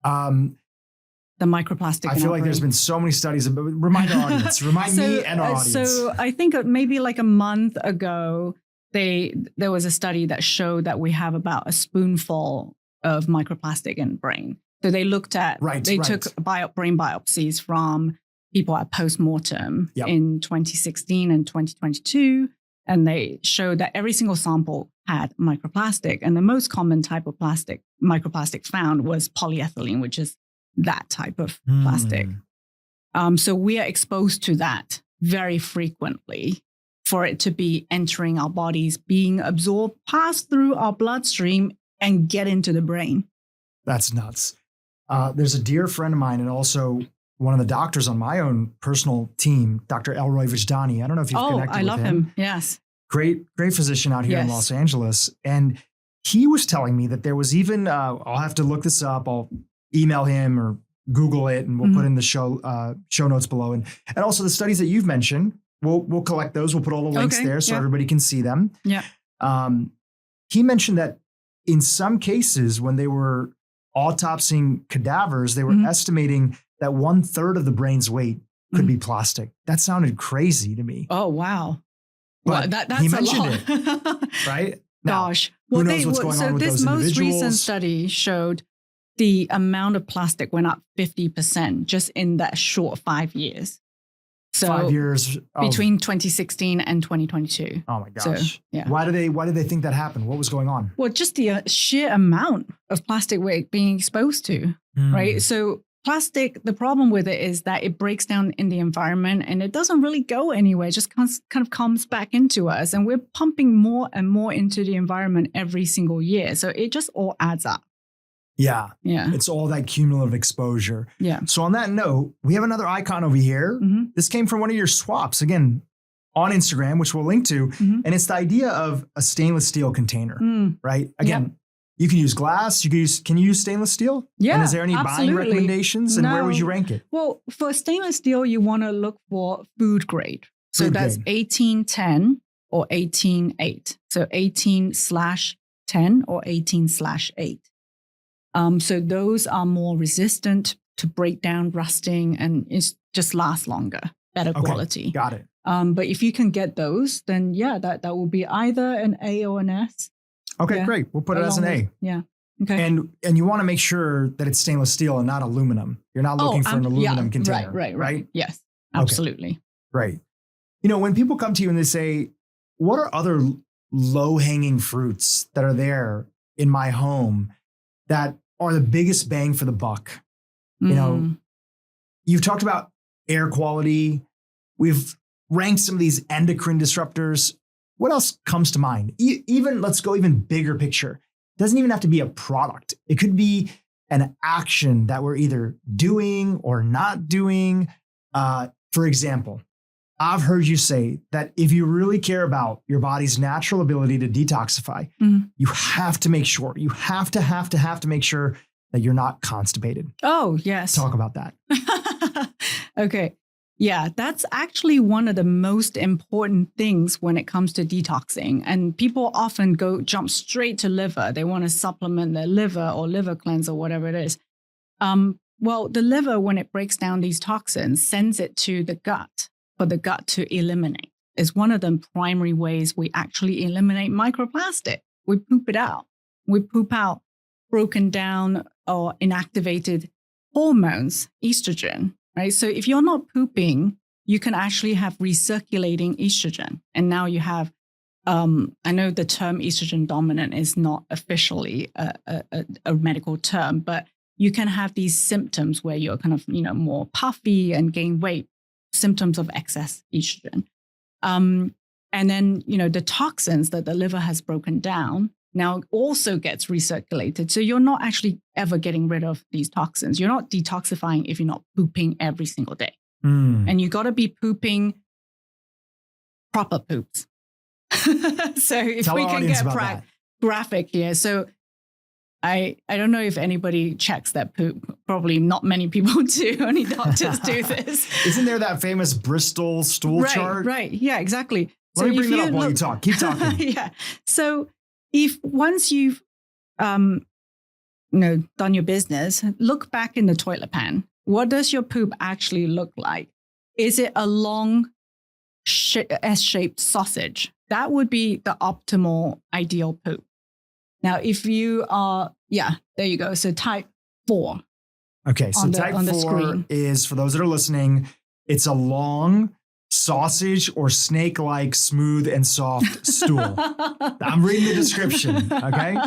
S2: The microplastic.
S1: I feel like there's been so many studies. Remind our audience. Remind me and our audience.
S2: So I think maybe like a month ago, there was a study that showed that we have about a spoonful of microplastic in the brain. So they looked at, took brain biopsies from people at postmortem in 2016 and 2022. And they showed that every single sample had microplastic. And the most common type of microplastic found was polyethylene, which is that type of plastic. So we are exposed to that very frequently for it to be entering our bodies, being absorbed, pass through our bloodstream and get into the brain.
S1: That's nuts. There's a dear friend of mine and also one of the doctors on my own personal team, Dr. Elroy Vijdani. I don't know if you've connected with him.
S2: I love him. Yes.
S1: Great physician out here in Los Angeles. And he was telling me that there was even, I'll have to look this up. I'll email him or Google it and we'll put in the show notes below. And also the studies that you've mentioned, we'll collect those. We'll put all the links there so everybody can see them.
S2: Yeah.
S1: He mentioned that in some cases when they were autopsying cadavers, they were estimating that 1/3 of the brain's weight could be plastic. That sounded crazy to me.
S2: Oh, wow.
S1: But
S2: that's
S1: he mentioned
S2: a lot.
S1: it, right? Now,
S2: Gosh.
S1: who knows what's going on with those individuals?
S2: This most recent study showed the amount of plastic went up 50% just in that short 5 years. So
S1: 5 years
S2: between 2016 and 2022.
S1: Oh my gosh.
S2: So, yeah.
S1: Why did they think that happened? What was going on?
S2: Well, just the sheer amount of plastic we're being exposed to, right? So plastic, the problem with it is that it breaks down in the environment and it doesn't really go anywhere. It just kind of comes back into us. And we're pumping more and more into the environment every single year. So it just all adds up.
S1: Yeah.
S2: Yeah.
S1: It's all that cumulative exposure.
S2: Yeah.
S1: So on that note, we have another icon over here. This came from one of your swaps, again, on Instagram, which we'll link to. And it's the idea of a stainless steel container, right? Again, you can use glass. Can you use stainless steel?
S2: Yeah.
S1: And is there any
S2: absolutely.
S1: buying recommendations? And where would you rank it?
S2: Well, for stainless steel, you want to look for food grade. So
S1: Food
S2: that's
S1: grade.
S2: 1810 or 18.8. So 18/10 or 18/8. So those are more resistant to breakdown, rusting, and it's just lasts longer, better quality.
S1: Got it.
S2: But if you can get those, then that will be either an A or an S.
S1: Okay, great. We'll put it as an A.
S2: Yeah. Okay.
S1: And you want to make sure that it's stainless steel and not aluminum. You're not looking for an aluminum container.
S2: Right. Yes, absolutely.
S1: Okay. Right. You know, when people come to you and they say, what are other low-hanging fruits that are there in my home that are the biggest bang for the buck? You know, you've talked about air quality. We've ranked some of these endocrine disruptors. What else comes to mind? Let's go even bigger picture. It doesn't even have to be a product. It could be an action that we're either doing or not doing. For example, I've heard you say that if you really care about your body's natural ability to detoxify, you have to make sure, you have to make sure that you're not constipated.
S2: Oh, yes.
S1: Talk about that.
S2: Okay. Yeah, that's actually one of the most important things when it comes to detoxing. And people often jump straight to liver. They want to supplement their liver or liver cleanse or whatever it is. Well, the liver, when it breaks down these toxins, sends it to the gut for the gut to eliminate. It's one of the primary ways we actually eliminate microplastic. We poop it out. We poop out broken down or inactivated hormones, estrogen. Right? So if you're not pooping, you can actually have recirculating estrogen. And now you have, I know the term estrogen dominant is not officially a medical term, but you can have these symptoms where you're kind of, more puffy and gain weight, symptoms of excess estrogen. And then, the toxins that the liver has broken down now also gets recirculated. So you're not actually ever getting rid of these toxins. You're not detoxifying if you're not pooping every single day. And you got to be pooping proper poops. So if
S1: Tell
S2: we
S1: our
S2: can
S1: audience
S2: get
S1: about
S2: graphic here. So I don't know if anybody checks that poop. Probably not many people do. Only doctors do this.
S1: Isn't there that famous Bristol stool chart?
S2: Right. Yeah, exactly.
S1: Let me bring that up while you talk. Keep talking.
S2: Yeah. So if once you've done your business, look back in the toilet pan. What does your poop actually look like? Is it a long S-shaped sausage? That would be the optimal ideal poop. Now, if you are, there you go. So type 4.
S1: Okay, so type 4 is, for those that are listening, it's a long sausage or snake-like smooth and soft stool. I'm reading the description, okay?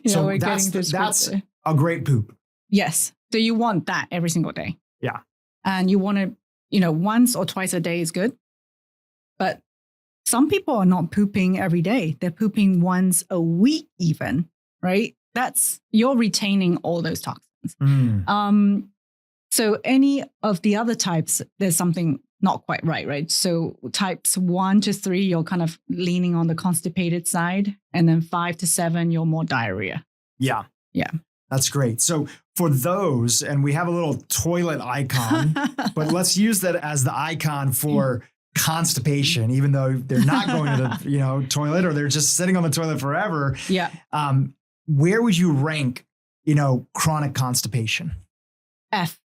S1: So that's a great poop.
S2: Yes. So you want that every single day.
S1: Yeah.
S2: And you want to, once or twice a day is good. But some people are not pooping every day. They're pooping once a week even, right? You're retaining all those toxins. So any of the other types, there's something not quite right? So types 1 to 3, you're kind of leaning on the constipated side. And then 5 to 7, you're more diarrhea.
S1: Yeah.
S2: Yeah.
S1: That's great. So for those, and we have a little toilet icon, but let's use that as the icon for constipation, even though they're not going to the toilet or they're just sitting on the toilet forever.
S2: Yeah.
S1: Where would you rank, chronic constipation?
S2: F.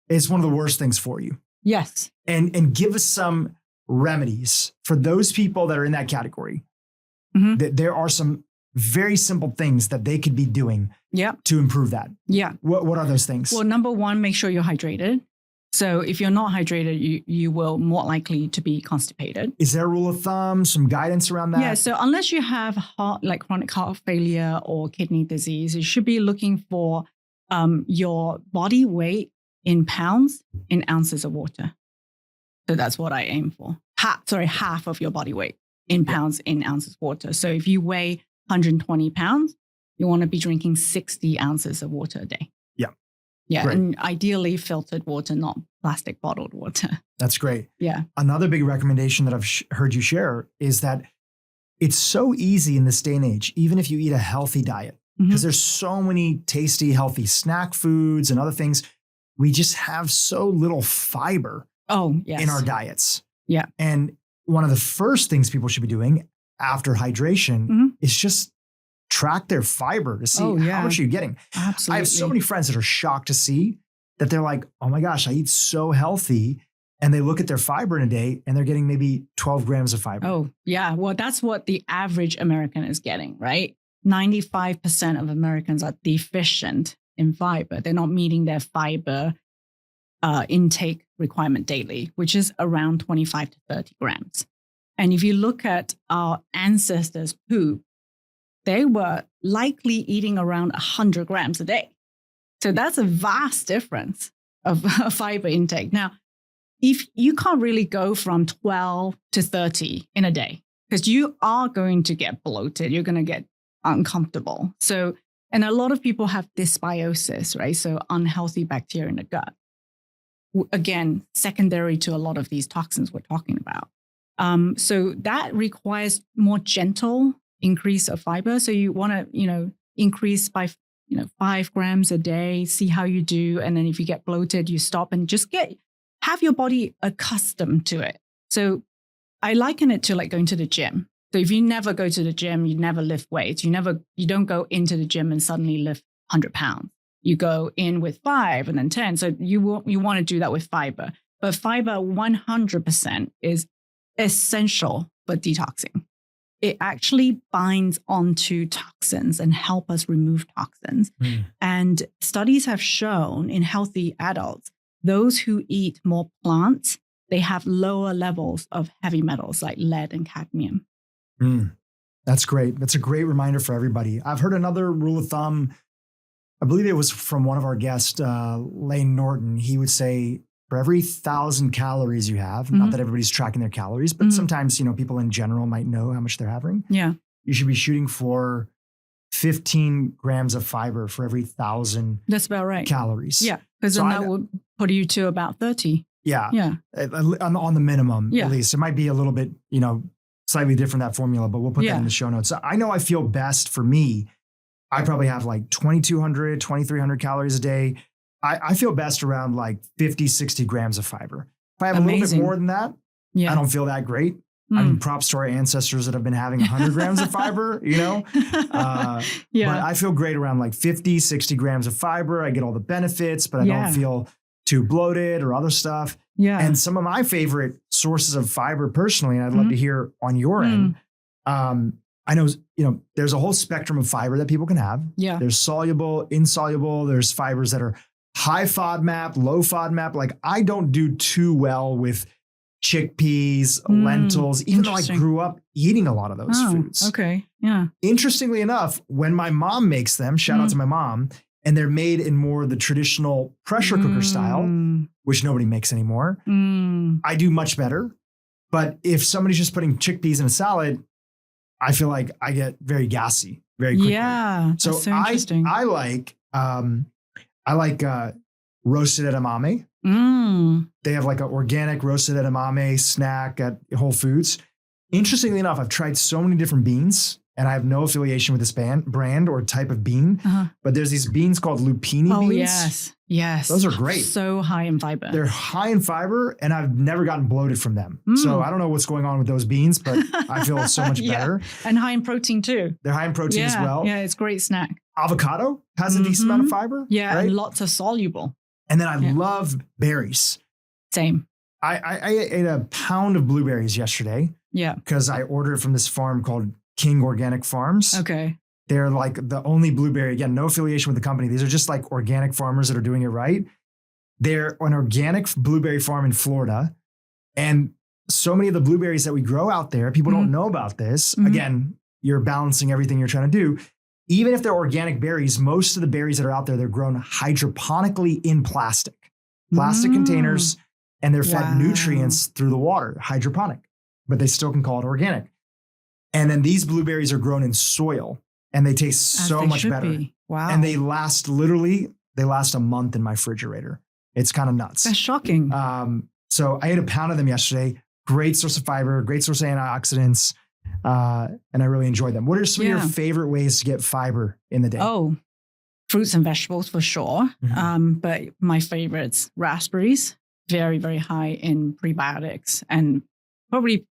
S1: It's one of the worst things for you.
S2: Yes.
S1: And give us some remedies for those people that are in that category. There are some very simple things that they could be doing to improve that.
S2: Yeah.
S1: What are those things?
S2: Well, number one, make sure you're hydrated. So if you're not hydrated, you will more likely to be constipated.
S1: Is there a rule of thumb, some guidance around that?
S2: Yeah. So unless you have chronic heart failure or kidney disease, you should be looking for your body weight in pounds in ounces of water. So that's what I aim for. Half of your body weight in pounds in ounces of water. So if you weigh 120 pounds, you want to be drinking 60 ounces of water a day. Yeah.
S1: Great.
S2: And ideally filtered water, not plastic bottled water.
S1: That's great.
S2: Yeah.
S1: Another big recommendation that I've heard you share is that it's so easy in this day and age, even if you eat a healthy diet, because there's so many tasty, healthy snack foods and other things. We just have so little fiber in our diets. Yeah. And one of the first things people should be doing after hydration is just track their fiber to see how much you're getting.
S2: Absolutely.
S1: I have so many friends that are shocked to see that they're like, oh my gosh, I eat so healthy. And they look at their fiber in a day and they're getting maybe 12 grams of fiber.
S2: Oh, yeah. Well, that's what the average American is getting, right? 95% of Americans are deficient in fiber. They're not meeting their fiber intake requirement daily, which is around 25 to 30 grams. And if you look at our ancestors' poop, they were likely eating around 100 grams a day. So that's a vast difference of fiber intake. Now, if you can't really go from 12 to 30 in a day, because you are going to get bloated, you're going to get uncomfortable. So, and a lot of people have dysbiosis, right? So unhealthy bacteria in the gut. Again, secondary to a lot of these toxins we're talking about. So that requires more gentle increase of fiber. So you want to, increase by, 5 grams a day, see how you do. And then if you get bloated, you stop and just have your body accustomed to it. So I liken it to like going to the gym. So if you never go to the gym, you never lift weights, you don't go into the gym and suddenly lift 100 pounds. You go in with 5 and then 10. So you want to do that with fiber. But fiber 100% is essential for detoxing. It actually binds onto toxins and help us remove toxins. And studies have shown in healthy adults, those who eat more plants, they have lower levels of heavy metals like lead and cadmium.
S1: That's great. That's a great reminder for everybody. I've heard another rule of thumb. I believe it was from one of our guests, Lane Norton. He would say, for every 1,000 calories you have, not that everybody's tracking their calories, but sometimes, people in general might know how much they're having. Yeah. You should be shooting for 15 grams of fiber for every 1,000
S2: That's about right.
S1: calories.
S2: Yeah. Because then that would put you to about 30.
S1: Yeah. Yeah. On the minimum, at least. It might be a little bit, slightly different, that formula, but we'll put that in the show notes. So I know I feel best for me. I probably have like 2,200, 2,300 calories a day. I feel best around like 50, 60 grams of fiber. If I have a little bit more than that, I don't feel that great. I mean, props to our ancestors that have been having 100 grams of fiber, But I feel great around like 50, 60 grams of fiber. I get all the benefits, but I don't feel too bloated or other stuff. Yeah. And some of my favorite sources of fiber personally, and I'd love to hear on your end. I know, there's a whole spectrum of fiber that people can have. Yeah. There's soluble, insoluble. There's fibers that are high FODMAP, low FODMAP. Like I don't do too well with chickpeas, lentils, even though I grew up eating a lot of those foods.
S2: Okay. Yeah.
S1: Interestingly enough, when my mom makes them, shout out to my mom, and they're made in more the traditional pressure cooker style, which nobody makes anymore, I do much better. But if somebody's just putting chickpeas in a salad, I feel like I get very gassy very quickly. Yeah. So interesting. I like roasted edamame. They have like an organic roasted edamame snack at Whole Foods. Interestingly enough, I've tried so many different beans and I have no affiliation with this brand or type of bean, but there's these beans called lupini beans.
S2: Oh, yes. Yes.
S1: Those are great.
S2: So high in fiber.
S1: They're high in fiber and I've never gotten bloated from them. So I don't know what's going on with those beans, but I feel so much better.
S2: And high in protein too.
S1: They're high in protein as well.
S2: Yeah, it's a great snack.
S1: Avocado has a decent amount of fiber.
S2: Yeah, right? And lots of soluble.
S1: And then I love berries.
S2: Same.
S1: I ate a pound of blueberries yesterday. Yeah. Because I ordered from this farm called King Organic Farms.
S2: Okay.
S1: They're like the only blueberry, again, no affiliation with the company. These are just like organic farmers that are doing it right. They're an organic blueberry farm in Florida. And so many of the blueberries that we grow out there, people don't know about this. Again, you're balancing everything you're trying to do. Even if they're organic berries, most of the berries that are out there, they're grown hydroponically in plastic containers, and they're fed nutrients through the water, hydroponic, but they still can call it organic. And then these blueberries are grown in soil, and they taste so much better.
S2: Wow.
S1: And they last a month in my refrigerator. It's kind of nuts.
S2: That's shocking.
S1: So I ate a pound of them yesterday. Great source of fiber, great source of antioxidants. And I really enjoyed them. What are some of your favorite ways to get fiber in the day?
S2: Oh, fruits and vegetables for sure. But my favorites, raspberries, very, very high in prebiotics, and probably,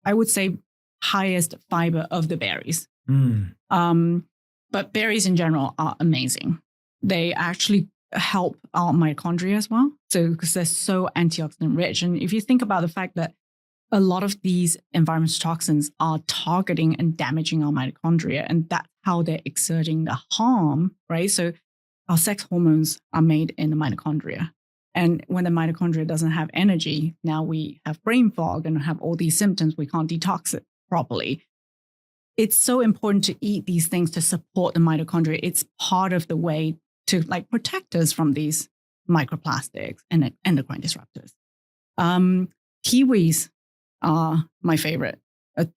S2: I would say, highest fiber of the berries. But berries in general are amazing. They actually help our mitochondria as well. So because they're so antioxidant rich. And if you think about the fact that a lot of these environmental toxins are targeting and damaging our mitochondria, and that's how they're exerting the harm, right? So our sex hormones are made in the mitochondria. And when the mitochondria doesn't have energy, now we have brain fog and have all these symptoms. We can't detox it properly. It's so important to eat these things to support the mitochondria. It's part of the way to like protect us from these microplastics and endocrine disruptors. Kiwis are my favorite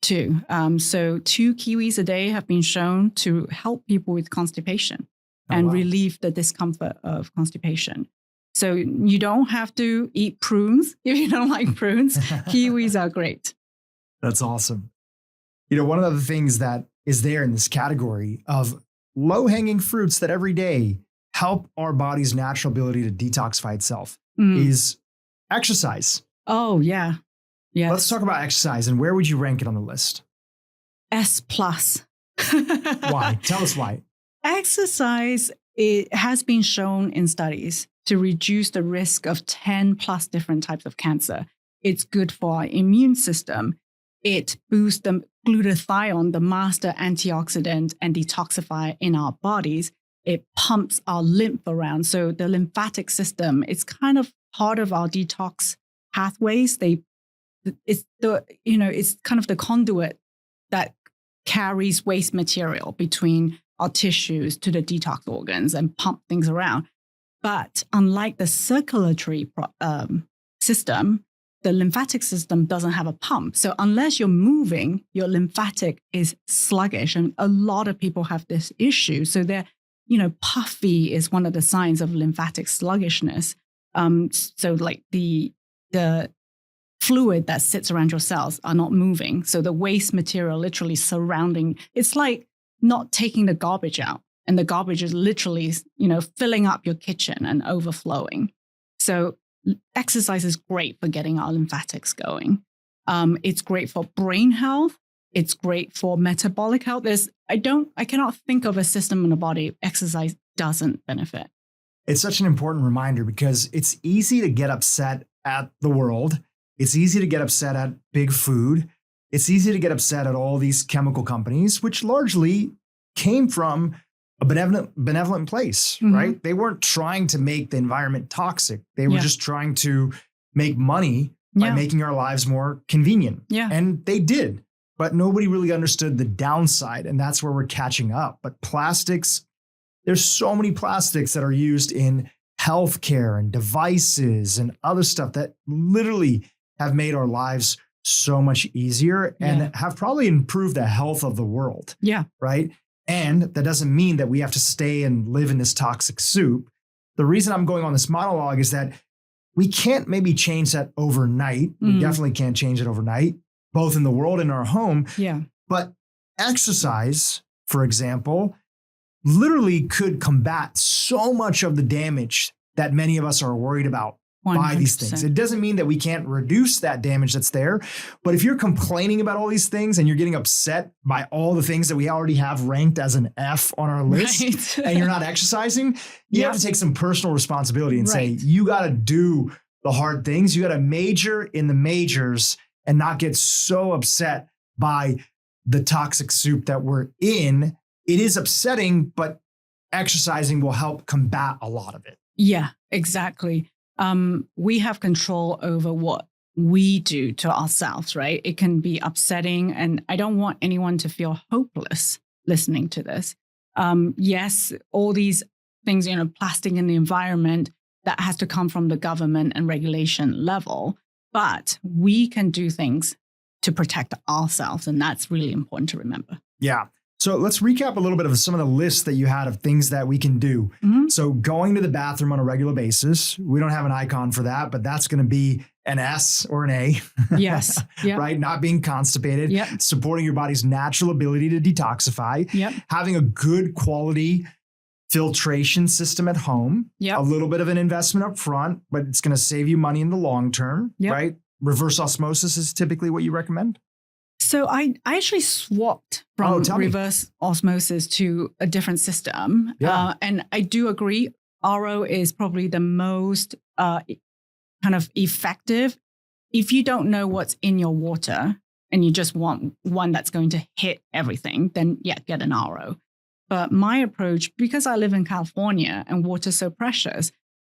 S2: too. So 2 kiwis a day have been shown to help people with constipation and relieve the discomfort of constipation. So you don't have to eat prunes if you don't like prunes. Kiwis are great.
S1: That's awesome. You know, one of the things that is there in this category of low-hanging fruits that every day help our body's natural ability to detoxify itself is exercise.
S2: Oh, yeah. Yes.
S1: Let's talk about exercise, and where would you rank it on the list?
S2: S+.
S1: Why? Tell us why.
S2: Exercise, it has been shown in studies to reduce the risk of 10 plus different types of cancer. It's good for our immune system. It boosts the glutathione, the master antioxidant and detoxifier in our bodies. It pumps our lymph around. So the lymphatic system, it's kind of part of our detox pathways. It's kind of the conduit that carries waste material between our tissues to the detox organs and pump things around. But unlike the circulatory system, the lymphatic system doesn't have a pump. So unless you're moving, your lymphatic is sluggish. And a lot of people have this issue. So they're, puffy is one of the signs of lymphatic sluggishness. So like the fluid that sits around your cells are not moving. So the waste material literally surrounding, it's like not taking the garbage out. And the garbage is literally, filling up your kitchen and overflowing. So exercise is great for getting our lymphatics going. It's great for brain health. It's great for metabolic health. I cannot think of a system in the body exercise doesn't benefit.
S1: It's such an important reminder because it's easy to get upset at the world. It's easy to get upset at big food. It's easy to get upset at all these chemical companies, which largely came from a benevolent place, right? They weren't trying to make the environment toxic. They were just trying to make money by making our lives more convenient. Yeah. And they did, but nobody really understood the downside. And that's where we're catching up. But plastics, there's so many plastics that are used in healthcare and devices and other stuff that literally have made our lives so much easier and have probably improved the health of the world. Yeah. Right. And that doesn't mean that we have to stay and live in this toxic soup. The reason I'm going on this monologue is that we can't maybe change that overnight. We definitely can't change it overnight, both in the world and our home. Yeah. But exercise, for example, literally could combat so much of the damage that many of us are worried about 100%. By these things. It doesn't mean that we can't reduce that damage that's there. But if you're complaining about all these things and you're getting upset by all the things that we already have ranked as an F on our list and you're not exercising, you have to take some personal responsibility and say, you got to do the hard things. You got to major in the majors and not get so upset by the toxic soup that we're in it is upsetting, but exercising will help combat a lot of it.
S2: Yeah, exactly. We have control over what we do to ourselves, right? It can be upsetting, and I don't want anyone to feel hopeless listening to this. Yes, all these things, plastic in the environment, that has to come from the government and regulation level, but we can do things to protect ourselves, and that's really important to remember.
S1: Yeah. So let's recap a little bit of some of the lists that you had of things that we can do. So going to the bathroom on a regular basis, we don't have an icon for that, but that's going to be an S or an A.
S2: Yes. Yep.
S1: Right? Not being constipated,
S2: Yep.
S1: supporting your body's natural ability to detoxify,
S2: Yep.
S1: having a good quality filtration system at home,
S2: Yep.
S1: a little bit of an investment up front, but it's going to save you money in the long term,
S2: Yep.
S1: right? Reverse osmosis is typically what you recommend.
S2: So I actually swapped from reverse osmosis to a different system.
S1: Yeah.
S2: And I do agree, RO is probably the most kind of effective. If you don't know what's in your water and you just want one that's going to hit everything, then yeah, get an RO. But my approach, because I live in California and water's so precious,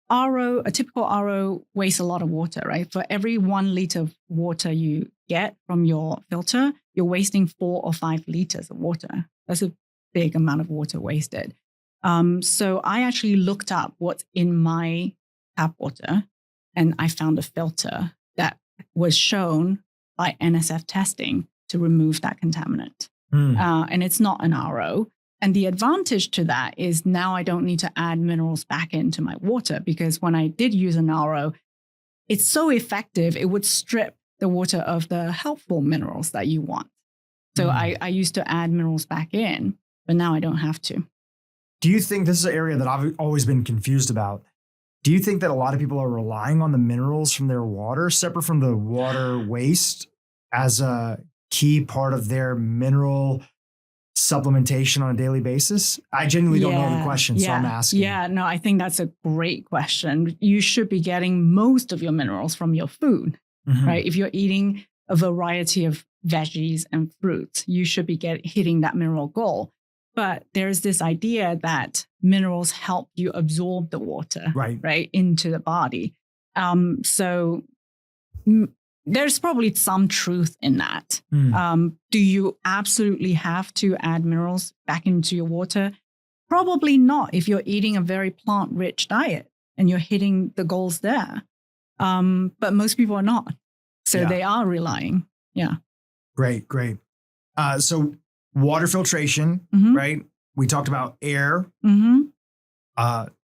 S2: a typical RO wastes a lot of water, right? For every 1 liter of water you get from your filter, you're wasting 4 or 5 liters of water. That's a big amount of water wasted. So I actually looked up what's in my tap water, and I found a filter that was shown by NSF testing to remove that contaminant. And it's not an RO. And the advantage to that is now I don't need to add minerals back into my water, because when I did use an RO, it's so effective, it would strip the water of the helpful minerals that you want. So I used to add minerals back in, but now I don't have to.
S1: Do you think this is an area that I've always been confused about? Do you think that a lot of people are relying on the minerals from their water, separate from the water waste, as a key part of their mineral supplementation on a daily basis? I genuinely don't know the question, so I'm asking.
S2: Yeah, no, I think that's a great question. You should be getting most of your minerals from your food, right? If you're eating a variety of veggies and fruits, you should be hitting that mineral goal. But there's this idea that minerals help you absorb the water, right, into the body. So there's probably some truth in that. Do you absolutely have to add minerals back into your water? Probably not if you're eating a very plant-rich diet and you're hitting the goals there. But most people are not. So they are relying. Yeah.
S1: Great. So water filtration, right? We talked about air,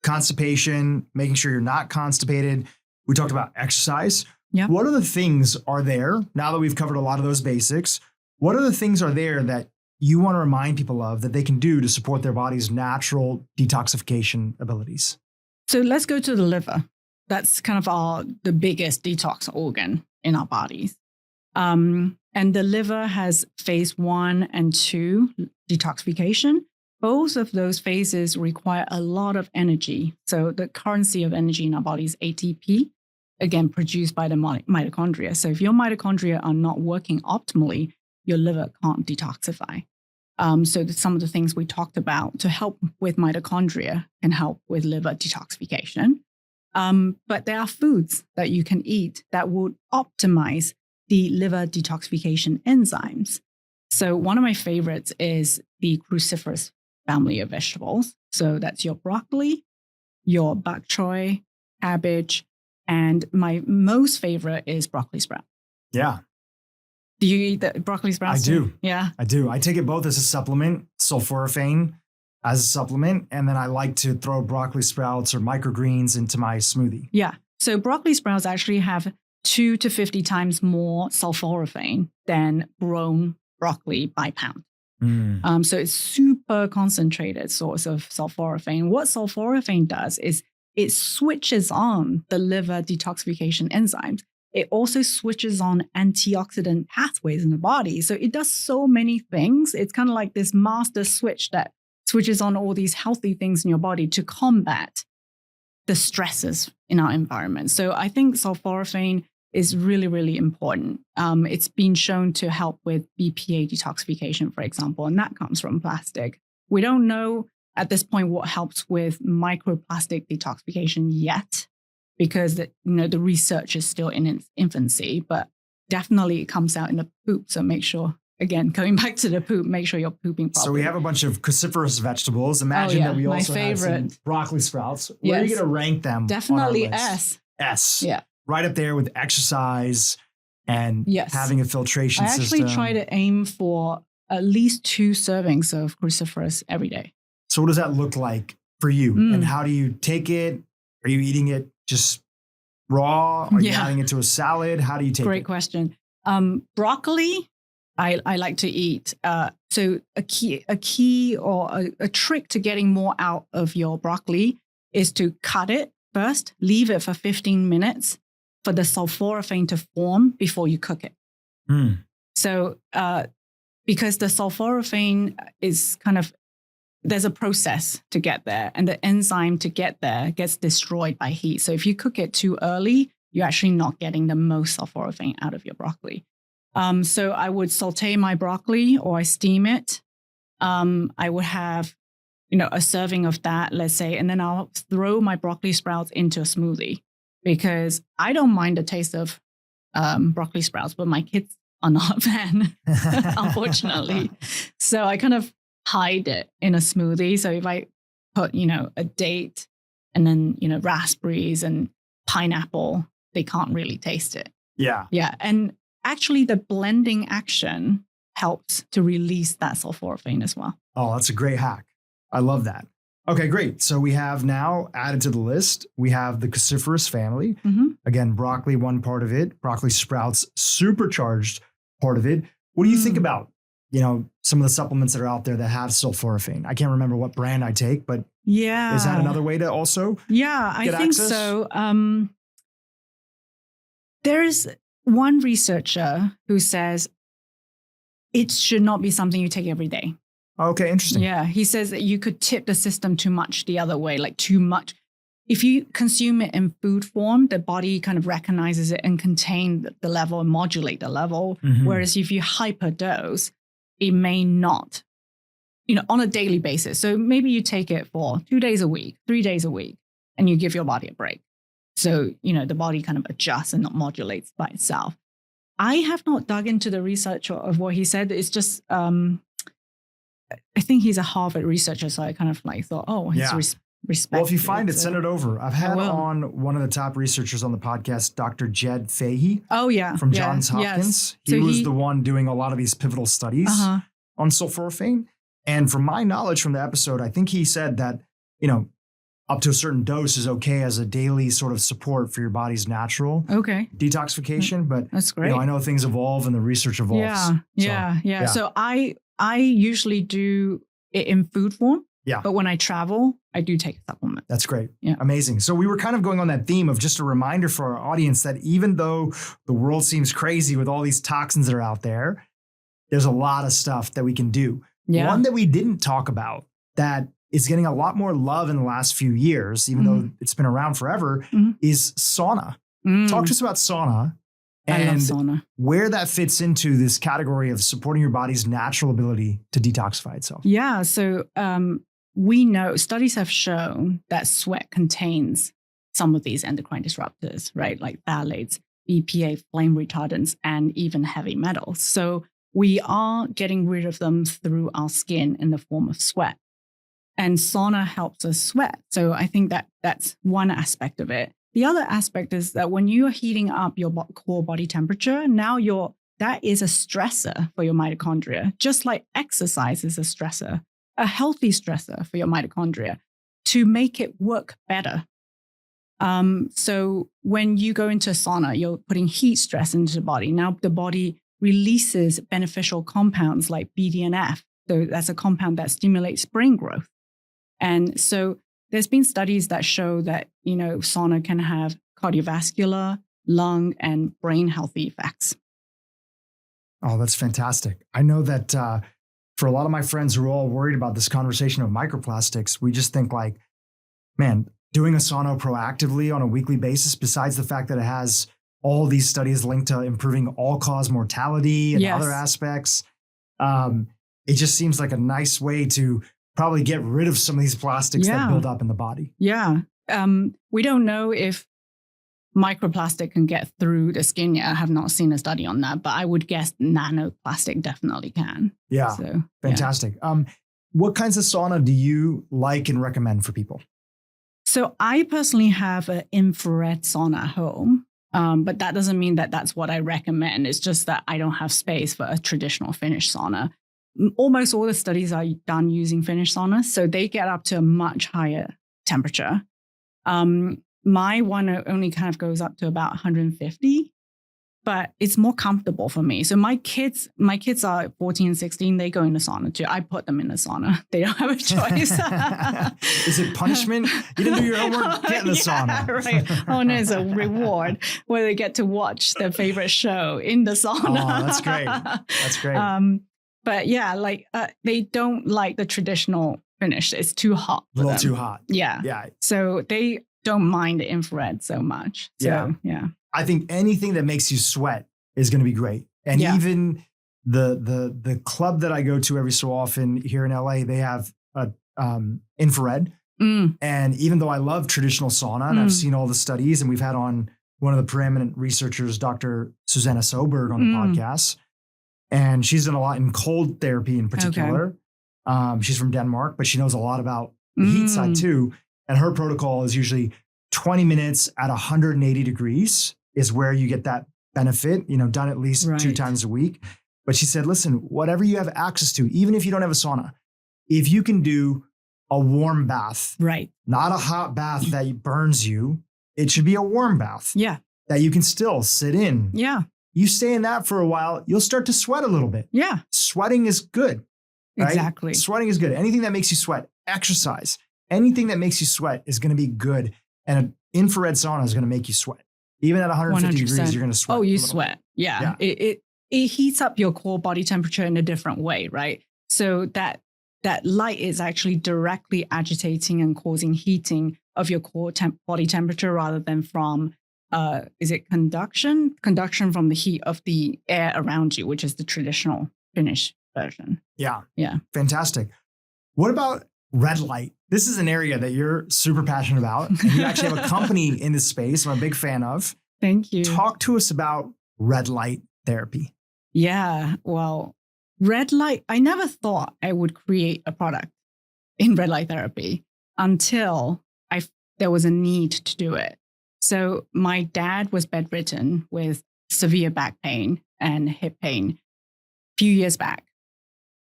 S1: constipation, making sure you're not constipated. We talked about exercise.
S2: Yeah.
S1: What other things are there, now that we've covered a lot of those basics, what other things are there that you want to remind people of that they can do to support their body's natural detoxification abilities?
S2: So let's go to the liver. That's kind of the biggest detox organ in our bodies. And the liver has phase 1 and 2 detoxification. Both of those phases require a lot of energy. So the currency of energy in our body is ATP, again, produced by the mitochondria. So if your mitochondria are not working optimally, your liver can't detoxify. So some of the things we talked about to help with mitochondria can help with liver detoxification. But there are foods that you can eat that would optimize the liver detoxification enzymes. So one of my favorites is the cruciferous family of vegetables. So that's your broccoli, your bok choy, cabbage, and my most favorite is broccoli sprout. Yeah. Do you eat the broccoli sprouts?
S1: I do.
S2: Yeah.
S1: I do. I take it both as a supplement, sulforaphane as a supplement, and then I like to throw broccoli sprouts or microgreens into my smoothie.
S2: Yeah. So broccoli sprouts actually have 2 to 50 times more sulforaphane than grown broccoli by pound. So it's super concentrated source of sulforaphane. What sulforaphane does is it switches on the liver detoxification enzymes. It also switches on antioxidant pathways in the body. So it does so many things. It's kind of like this master switch that switches on all these healthy things in your body to combat the stresses in our environment. So I think sulforaphane is really, really important. It's been shown to help with BPA detoxification, for example, and that comes from plastic. We don't know at this point what helps with microplastic detoxification yet, because the research is still in its infancy, but definitely it comes out in the poop. So make sure, again, going back to the poop, make sure you're pooping properly.
S1: So we have a bunch of cruciferous vegetables. Imagine that we also have some broccoli sprouts. Where are you going to rank them?
S2: Definitely S.
S1: S.
S2: Yeah.
S1: Right up there with exercise and having a filtration system.
S2: I actually try to aim for at least 2 servings of cruciferous every day.
S1: So what does that look like for you? And how do you take it? Are you eating it just raw? Are you adding it to a salad? How do you take it?
S2: Great question. Broccoli, I like to eat. So a key or a trick to getting more out of your broccoli is to cut it first, leave it for 15 minutes for the sulforaphane to form before you cook it. So because the sulforaphane is there's a process to get there, and the enzyme to get there gets destroyed by heat. So if you cook it too early, you're actually not getting the most sulforaphane out of your broccoli. So I would saute my broccoli or I steam it. I would have, a serving of that, let's say, and then I'll throw my broccoli sprouts into a smoothie, because I don't mind the taste of broccoli sprouts, but my kids are not a fan, unfortunately. So I kind of hide it in a smoothie. So if I put, a date and then, raspberries and pineapple, they can't really taste it.
S1: Yeah.
S2: Yeah. And actually the blending action helps to release that sulforaphane as well.
S1: Oh, that's a great hack. I love that. Okay, great. So we have now added to the list, we have the cruciferous family. Again, broccoli, one part of it, broccoli sprouts, supercharged part of it. What do you think about, some of the supplements that are out there that have sulforaphane? I can't remember what brand I take, but is that another way to also
S2: I think
S1: access?
S2: So. There's one researcher who says it should not be something you take every day.
S1: Okay, interesting.
S2: Yeah, he says that you could tip the system too much the other way, like too much. If you consume it in food form, the body kind of recognizes it and contain the level and modulate the level. Whereas if you hyperdose, it may not, on a daily basis. So maybe you take it for 2 days a week, 3 days a week, and you give your body a break. So, the body kind of adjusts and not modulates by itself. I have not dug into the research of what he said. It's just, I think he's a Harvard researcher. So I kind of thought, he's respect.
S1: Well, if you find it, send it over. I've had on one of the top researchers on the podcast, Dr. Jed Fahey.
S2: Oh, yeah.
S1: From Johns Hopkins. Yes. He was the one doing a lot of these pivotal studies on sulforaphane. And from my knowledge from the episode, I think he said that, up to a certain dose is okay as a daily sort of support for your body's natural detoxification. But
S2: that's great.
S1: I know things evolve and the research evolves.
S2: Yeah. So I usually do it in food form.
S1: Yeah.
S2: But when I travel, I do take a supplement.
S1: That's great.
S2: Yeah.
S1: Amazing. So we were kind of going on that theme of just a reminder for our audience that even though the world seems crazy with all these toxins that are out there, there's a lot of stuff that we can do. Yeah. One that we didn't talk about that is getting a lot more love in the last few years, even though it's been around forever, is sauna. Talk to us about sauna and where that fits into this category of supporting your body's natural ability to detoxify itself.
S2: Yeah. So we know studies have shown that sweat contains some of these endocrine disruptors, right? Like phthalates, BPA, flame retardants, and even heavy metals. So we are getting rid of them through our skin in the form of sweat. And sauna helps us sweat. So I think that's one aspect of it. The other aspect is that when you are heating up your core body temperature, now that is a stressor for your mitochondria, just like exercise is a stressor, a healthy stressor for your mitochondria to make it work better. So when you go into a sauna, you're putting heat stress into the body. Now the body releases beneficial compounds like BDNF. So that's a compound that stimulates brain growth. And so there's been studies that show that, sauna can have cardiovascular, lung, and brain healthy effects.
S1: Oh, that's fantastic. I know that for a lot of my friends who are all worried about this conversation of microplastics, we just think like, man, doing a sauna proactively on a weekly basis, besides the fact that it has all these studies linked to improving all-cause mortality and other aspects, it just seems like a nice way to probably get rid of some of these plastics that build up in the body.
S2: Yeah. We don't know if microplastic can get through the skin yet. I have not seen a study on that, but I would guess nanoplastic definitely can.
S1: Yeah.
S2: So,
S1: fantastic. What kinds of sauna do you like and recommend for people?
S2: So I personally have an infrared sauna at home, but that doesn't mean that that's what I recommend. It's just that I don't have space for a traditional Finnish sauna. Almost all the studies are done using Finnish saunas, so they get up to a much higher temperature. My one only kind of goes up to about 150, but it's more comfortable for me. So my kids are 14 and 16. They go in the sauna too. I put them in the sauna. They don't have a choice.
S1: Is it punishment? You didn't do your homework? Get in the sauna.
S2: Right. Oh, no, it's a reward where they get to watch their favorite show in the sauna.
S1: Oh, that's great. That's great.
S2: But yeah, they don't like the traditional Finnish. It's too hot.
S1: A little too hot.
S2: Yeah.
S1: Yeah.
S2: So they don't mind the infrared so much. So, yeah.
S1: I think anything that makes you sweat is going to be great. And even the club that I go to every so often here in LA, they have a infrared. And even though I love traditional sauna and I've seen all the studies, and we've had on one of the preeminent researchers, Dr. Susanna Soberg, on the podcast, and she's done a lot in cold therapy in particular. Okay. She's from Denmark, but she knows a lot about the heat side too. And her protocol is usually 20 minutes at 180 degrees is where you get that benefit, done at least 2 times a week. But she said, listen, whatever you have access to, even if you don't have a sauna, if you can do a warm bath, not a hot bath that burns you, it should be a warm bath that you can still sit in. Yeah. You stay in that for a while, you'll start to sweat a little bit. Yeah. Sweating is good. Right? Exactly. Sweating is good. Anything that makes you sweat, exercise, anything that makes you sweat is going to be good. And an infrared sauna is going to make you sweat. Even at 150 100%. Degrees, you're going to sweat.
S2: Oh, you sweat. Yeah. It heats up your core body temperature in a different way, right? So that light is actually directly agitating and causing heating of your core body temperature rather than from, is it conduction? Conduction from the heat of the air around you, which is the traditional Finnish version. Yeah. Yeah. Fantastic.
S1: What about red light? This is an area that you're super passionate about. And you actually have a company in this space I'm a big fan of.
S2: Thank you.
S1: Talk to us about red light therapy.
S2: Yeah. Well, red light, I never thought I would create a product in red light therapy until there was a need to do it. So my dad was bedridden with severe back pain and hip pain a few years back.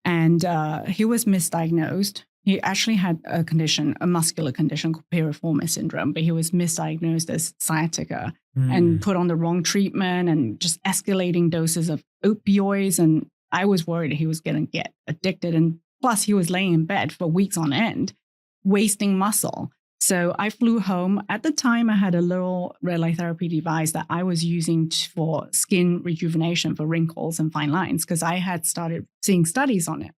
S2: And he was misdiagnosed. He actually had a muscular condition called piriformis syndrome, but he was misdiagnosed as sciatica and put on the wrong treatment and just escalating doses of opioids. And I was worried he was going to get addicted. And plus, he was laying in bed for weeks on end, wasting muscle. So I flew home. At the time, I had a little red light therapy device that I was using for skin rejuvenation for wrinkles and fine lines because I had started seeing studies on it.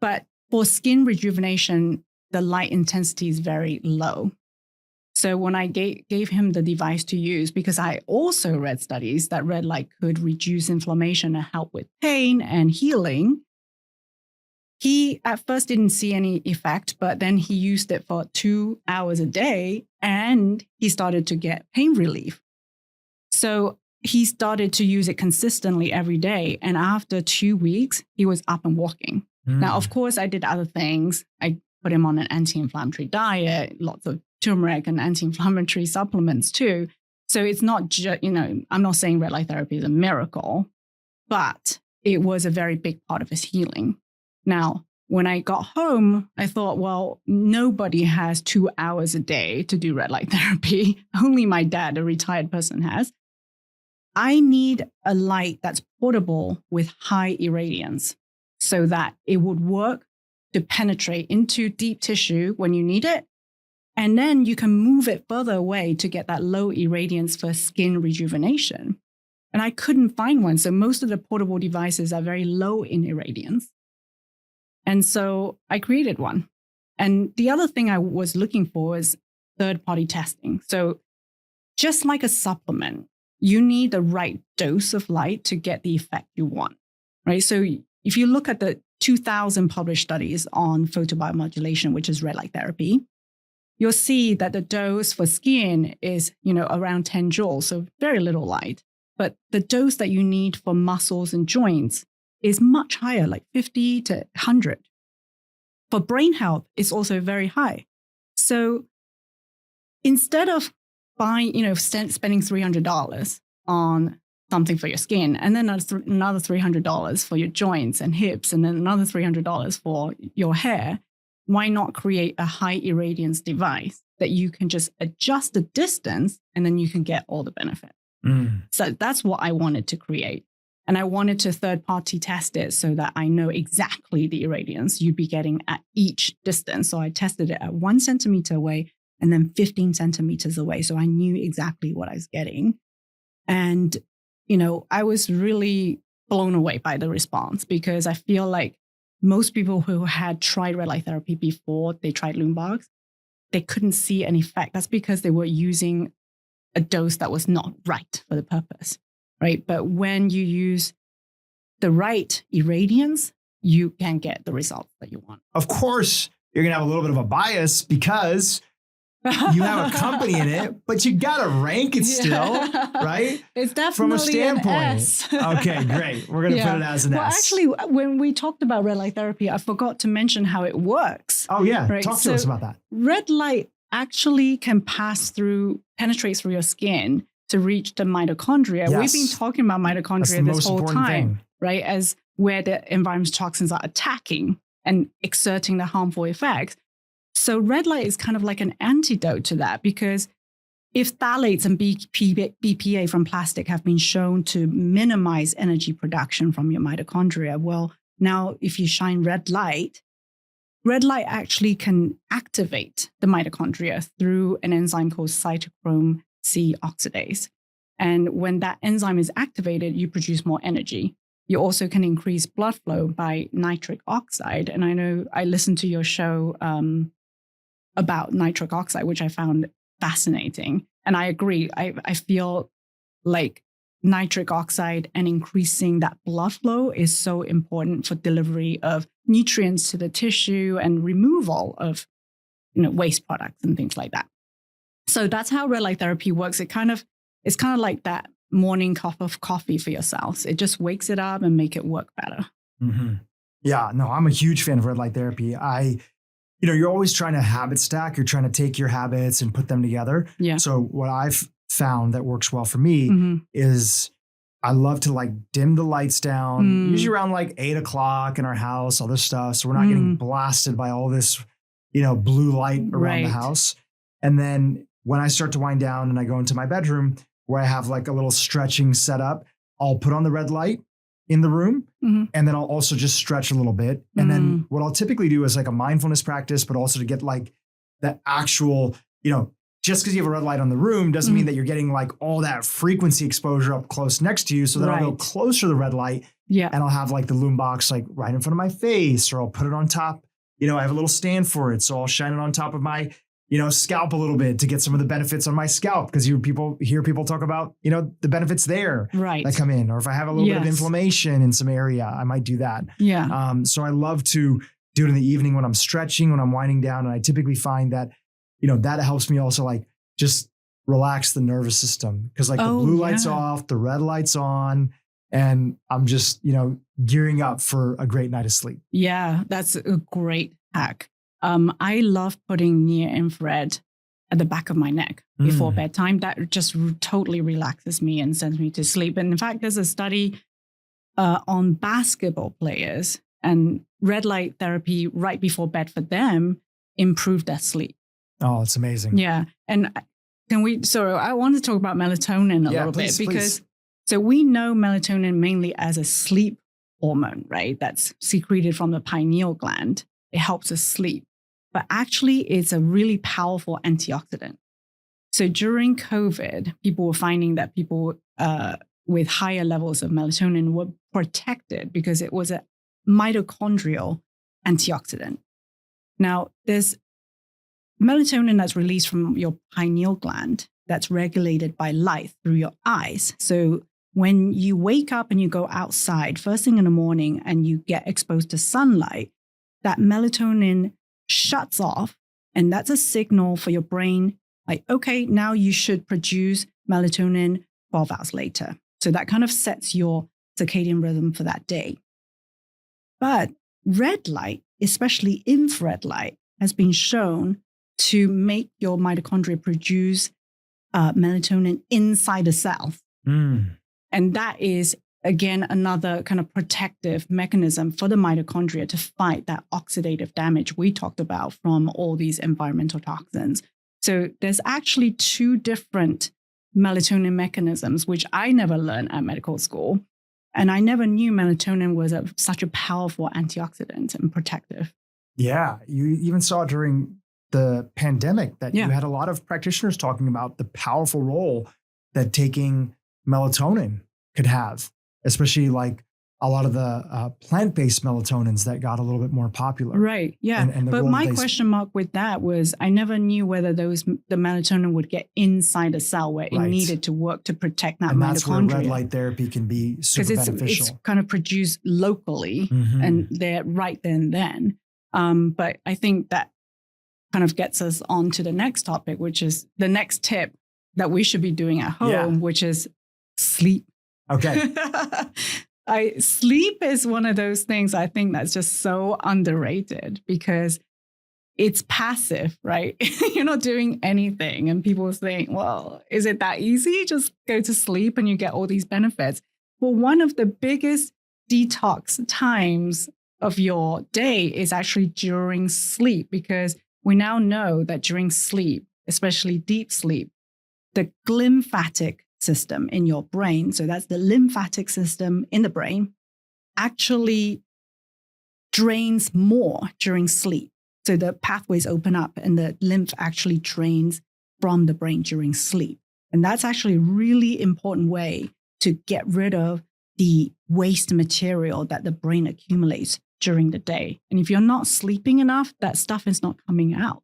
S2: But for skin rejuvenation, the light intensity is very low. So when I gave him the device to use, because I also read studies that red light could reduce inflammation and help with pain and healing, he at first didn't see any effect, but then he used it for 2 hours a day and he started to get pain relief. So he started to use it consistently every day. And after 2 weeks, he was up and walking. Now, of course, I did other things. I put him on an anti-inflammatory diet, lots of turmeric and anti-inflammatory supplements too. So it's not just, I'm not saying red light therapy is a miracle, but it was a very big part of his healing. Now, when I got home, I thought, well, nobody has 2 hours a day to do red light therapy. Only my dad, a retired person, has. I need a light that's portable with high irradiance so that it would work to penetrate into deep tissue when you need it. And then you can move it further away to get that low irradiance for skin rejuvenation. And I couldn't find one. So most of the portable devices are very low in irradiance. And so I created one. And the other thing I was looking for is third-party testing. So just like a supplement, you need the right dose of light to get the effect you want, right? So if you look at the 2,000 published studies on photobiomodulation, which is red light therapy, you'll see that the dose for skin is, around 10 joules, so very little light. But the dose that you need for muscles and joints is much higher, like 50 to 100. For brain health, it's also very high. So instead of buying, spending $300 on something for your skin, and then another $300 for your joints and hips, and then another $300 for your hair, why not create a high irradiance device that you can just adjust the distance and then you can get all the benefit? So that's what I wanted to create. And I wanted to third-party test it so that I know exactly the irradiance you'd be getting at each distance. So I tested it at 1 centimeter away and then 15 centimeters away. So I knew exactly what I was getting. And, I was really blown away by the response, because I feel like most people who had tried red light therapy before they tried Lundberg's, they couldn't see an effect. That's because they were using a dose that was not right for the purpose. Right. But when you use the right irradiance, you can get the results that you want.
S1: Of course, you're going to have a little bit of a bias because you have a company in it, but you got to rank it still, right?
S2: It's definitely
S1: from a standpoint.
S2: an S.
S1: Okay, great. We're going to put it as an S.
S2: Well, actually, when we talked about red light therapy, I forgot to mention how it works.
S1: Oh, yeah.
S2: Right?
S1: Talk to us about that.
S2: Red light actually can penetrate through your skin to reach the mitochondria.
S1: Yes.
S2: We've been talking about mitochondria this whole time, right? As where the environmental toxins are attacking and exerting the harmful effects. So red light is kind of like an antidote to that, because if phthalates and BPA from plastic have been shown to minimize energy production from your mitochondria, well, now if you shine red light actually can activate the mitochondria through an enzyme called cytochrome C oxidase. And when that enzyme is activated, you produce more energy. You also can increase blood flow by nitric oxide. And I know I listened to your show about nitric oxide, which I found fascinating. And I agree. I feel like nitric oxide and increasing that blood flow is so important for delivery of nutrients to the tissue and removal of waste products and things like that. So that's how red light therapy works. It's kind of like that morning cup of coffee for your cells. It just wakes it up and make it work better.
S1: Mm-hmm. Yeah, no, I'm a huge fan of red light therapy. You're always trying to habit stack. You're trying to take your habits and put them together.
S2: Yeah.
S1: So what I've found that works well for me is I love to dim the lights down, usually around 8 o'clock in our house, all this stuff. So we're not getting blasted by all this, blue light around the house. And then when I start to wind down and I go into my bedroom where I have a little stretching setup, I'll put on the red light in the room. And then I'll also just stretch a little bit. And then what I'll typically do is a mindfulness practice, but also to get that actual, just because you have a red light on the room doesn't mean that you're getting all that frequency exposure up close next to you. So then I'll go closer to the red light and I'll have the loom box right in front of my face, or I'll put it on top. I have a little stand for it. So I'll shine it on top of my scalp a little bit to get some of the benefits on my scalp, because hear people talk about, the benefits there that come in. Or if I have a little bit of inflammation in some area, I might do that.
S2: Yeah.
S1: So I love to do it in the evening when I'm stretching, when I'm winding down. And I typically find that, that helps me also just relax the nervous system, because the blue light's off, the red light's on, and I'm just, gearing up for a great night of sleep.
S2: Yeah, that's a great hack. I love putting near infrared at the back of my neck before bedtime. That just totally relaxes me and sends me to sleep. And in fact, there's a study on basketball players, and red light therapy right before bed for them improved their sleep.
S1: Oh, it's amazing.
S2: Yeah. And I want to talk about melatonin a little bit, because so we know melatonin mainly as a sleep hormone, right? That's secreted from the pineal gland. It helps us sleep. But actually, it's a really powerful antioxidant. So during COVID, people were finding that people with higher levels of melatonin were protected because it was a mitochondrial antioxidant. Now, there's melatonin that's released from your pineal gland that's regulated by light through your eyes. So when you wake up and you go outside first thing in the morning and you get exposed to sunlight, that melatonin shuts off. And that's a signal for your brain, like, okay, now you should produce melatonin 12 hours later. So that kind of sets your circadian rhythm for that day. But red light, especially infrared light, has been shown to make your mitochondria produce melatonin inside the cell. And that is, again, another kind of protective mechanism for the mitochondria to fight that oxidative damage we talked about from all these environmental toxins. So there's actually two different melatonin mechanisms, which I never learned at medical school. And I never knew melatonin was such a powerful antioxidant and protective.
S1: Yeah, you even saw during the pandemic that you had a lot of practitioners talking about the powerful role that taking melatonin could have, especially like a lot of the plant-based melatonins that got a little bit more popular.
S2: Right, yeah. But my question mark with that was I never knew whether the melatonin would get inside a cell where it needed to work to protect that mitochondria. And that's where
S1: red light therapy can be super beneficial.
S2: It's kind of produced locally and they're right then. But I think that kind of gets us on to the next topic, which is the next tip that we should be doing at home, which is sleep.
S1: Okay.
S2: Sleep is one of those things I think that's just so underrated because it's passive, right? You're not doing anything. And people think, well, is it that easy? Just go to sleep and you get all these benefits. Well, one of the biggest detox times of your day is actually during sleep, because we now know that during sleep, especially deep sleep, the glymphatic system in your brain, so that's the lymphatic system in the brain, actually drains more during sleep. So the pathways open up and the lymph actually drains from the brain during sleep. And that's actually a really important way to get rid of the waste material that the brain accumulates during the day. And if you're not sleeping enough, that stuff is not coming out.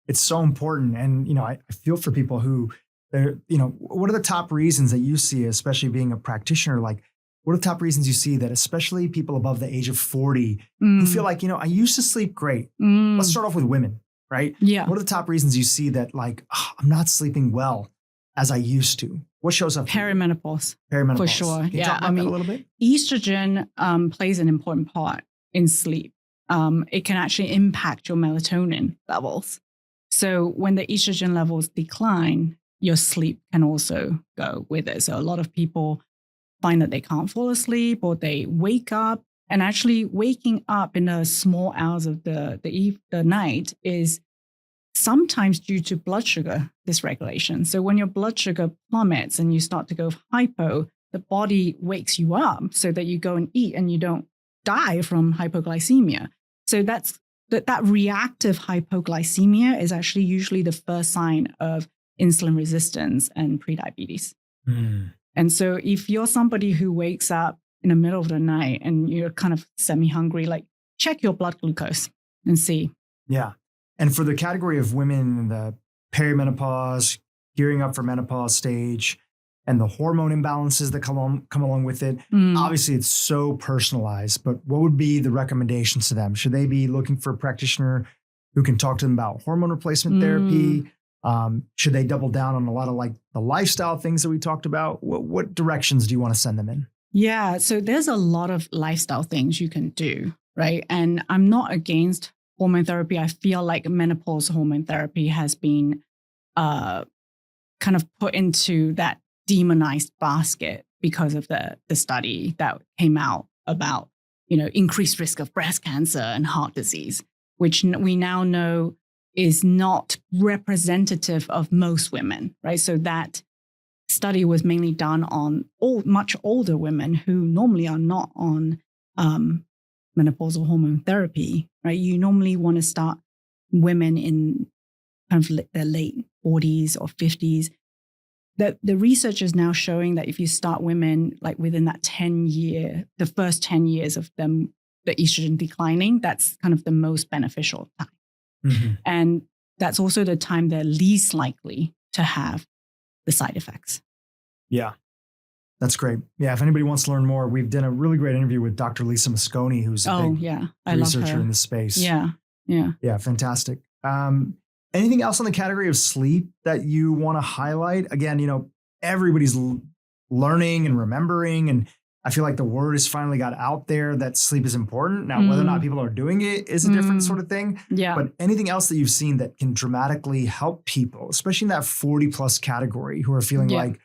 S1: It's so important. And, I feel for people who, what are the top reasons that you see, especially being a practitioner? Like, what are the top reasons you see that especially people above the age of 40 who feel like, I used to sleep great. Let's start off with women, right?
S2: Yeah.
S1: What are the top reasons you see that like, I'm not sleeping well as I used to? What shows up?
S2: Perimenopause.
S1: For
S2: sure.
S1: Can you talk about that a little bit?
S2: Estrogen plays an important part in sleep. It can actually impact your melatonin levels. So when the estrogen levels decline, your sleep can also go with it. So a lot of people find that they can't fall asleep or they wake up, and actually waking up in the small hours of the night is sometimes due to blood sugar dysregulation. So when your blood sugar plummets and you start to go hypo, the body wakes you up so that you go and eat and you don't die from hypoglycemia. So that reactive hypoglycemia is actually usually the first sign of insulin resistance and prediabetes. And so if you're somebody who wakes up in the middle of the night and you're kind of semi-hungry, like check your blood glucose and see.
S1: Yeah. And for the category of women in the perimenopause, gearing up for menopause stage, and the hormone imbalances that come along with it, obviously it's so personalized, but what would be the recommendations to them? Should they be looking for a practitioner who can talk to them about hormone replacement therapy? Should they double down on a lot of like the lifestyle things that we talked about? What directions do you want to send them in?
S2: Yeah, so there's a lot of lifestyle things you can do, right? And I'm not against hormone therapy. I feel like menopause hormone therapy has been kind of put into that demonized basket because of the study that came out about, increased risk of breast cancer and heart disease, which we now know is not representative of most women, right? So that study was mainly done on much older women who normally are not on menopausal hormone therapy, right? You normally want to start women in kind of their late 40s or 50s. The research is now showing that if you start women like within that the first 10 years of them, the estrogen declining, that's kind of the most beneficial time. And that's also the time they're least likely to have the side effects.
S1: Yeah. That's great. Yeah, if anybody wants to learn more, we've done a really great interview with Dr. Lisa Mosconi, who's a big researcher in the space.
S2: Yeah.
S1: Yeah, fantastic. Anything else on the category of sleep that you want to highlight? Again, everybody's learning and remembering, and I feel like the word has finally got out there that sleep is important. Now, whether or not people are doing it is a different sort of thing.
S2: Yeah.
S1: But anything else that you've seen that can dramatically help people, especially in that 40 plus category, who are feeling like,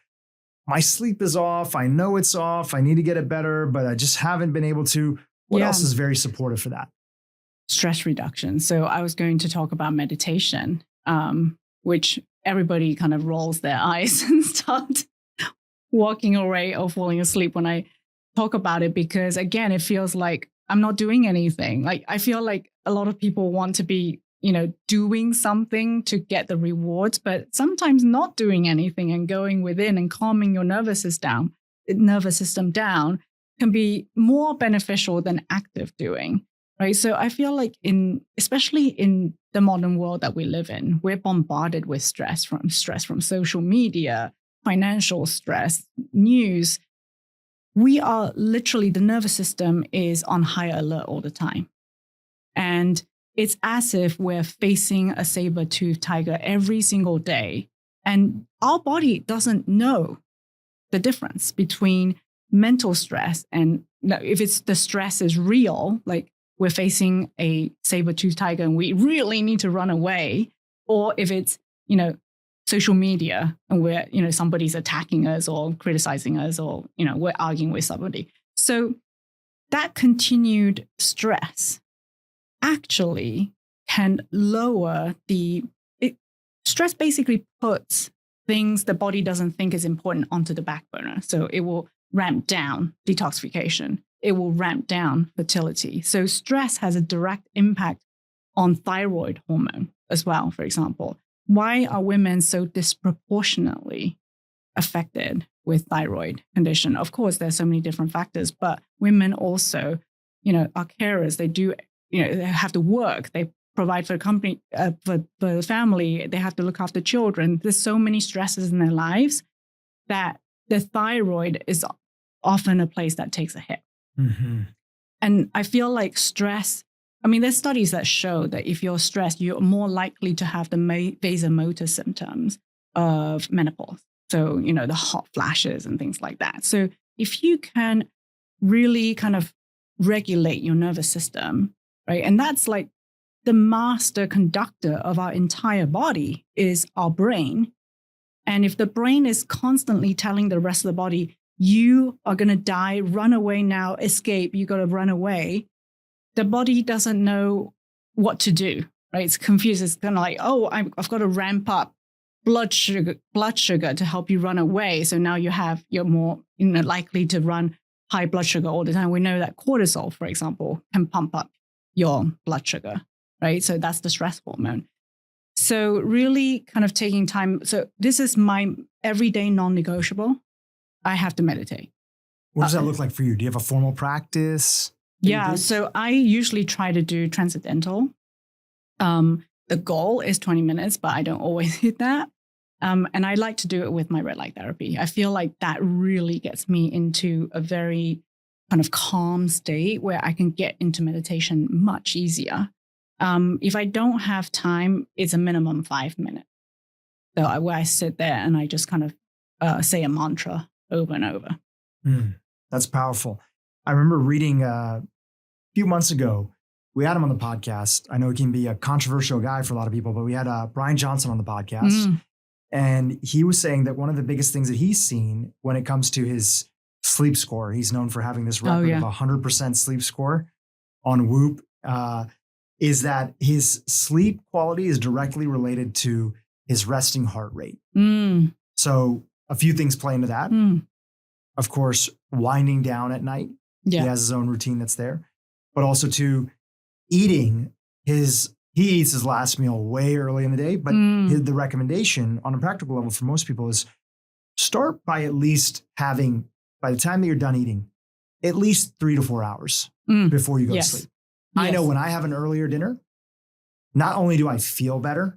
S1: my sleep is off. I know it's off. I need to get it better, but I just haven't been able to. What else is very supportive for that?
S2: Stress reduction. So I was going to talk about meditation, which everybody kind of rolls their eyes and start walking away or falling asleep when I talk about it, because again, it feels like I'm not doing anything. Like I feel like a lot of people want to be, doing something to get the rewards, but sometimes not doing anything and going within and calming your nervous system down can be more beneficial than active doing, right? So I feel like especially in the modern world that we live in, we're bombarded with stress from social media, financial stress, news. We are literally, the nervous system is on high alert all the time. And it's as if we're facing a saber-toothed tiger every single day. And our body doesn't know the difference between mental stress and if it's the stress is real, like we're facing a saber-toothed tiger and we really need to run away, or if it's, social media and we're, somebody's attacking us or criticizing us or, we're arguing with somebody. So that continued stress actually can lower stress basically puts things the body doesn't think is important onto the back burner. So it will ramp down detoxification. It will ramp down fertility. So stress has a direct impact on thyroid hormone as well, for example. Why are women so disproportionately affected with thyroid condition? Of course, there's so many different factors, but women also, are carers. They do, they have to work. They provide for the company, for the family. They have to look after children. There's so many stresses in their lives that the thyroid is often a place that takes a hit. Mm-hmm. And I feel like stress, there's studies that show that if you're stressed, you're more likely to have the vasomotor symptoms of menopause. So, the hot flashes and things like that. So if you can really kind of regulate your nervous system, right? And that's like the master conductor of our entire body is our brain. And if the brain is constantly telling the rest of the body, you are going to die, run away now, escape, you got to run away, the body doesn't know what to do, right? It's confused. It's kind of like, I've got to ramp up blood sugar to help you run away. So now you're more likely to run high blood sugar all the time. We know that cortisol, for example, can pump up your blood sugar, right? So that's the stress hormone. So really kind of taking time. So this is my everyday non-negotiable. I have to meditate.
S1: What does that look like for you? Do you have a formal practice?
S2: Yeah. So I usually try to do transcendental. The goal is 20 minutes, but I don't always hit that. And I like to do it with my red light therapy. I feel like that really gets me into a very kind of calm state where I can get into meditation much easier. If I don't have time, it's a minimum 5 minutes. So where I sit there and I just kind of say a mantra over and over.
S1: That's powerful. I remember reading a few months ago, we had him on the podcast. I know he can be a controversial guy for a lot of people, but we had Brian Johnson on the podcast. And he was saying that one of the biggest things that he's seen when it comes to his sleep score, he's known for having this record of 100% sleep score on Whoop, is that his sleep quality is directly related to his resting heart rate. So a few things play into that. Of course, winding down at night. He has his own routine that's there. But also to eating he eats his last meal way early in the day, but the recommendation on a practical level for most people is start by at least having, by the time that you're done eating, at least 3 to 4 hours before you go to sleep. I know when I have an earlier dinner, not only do I feel better,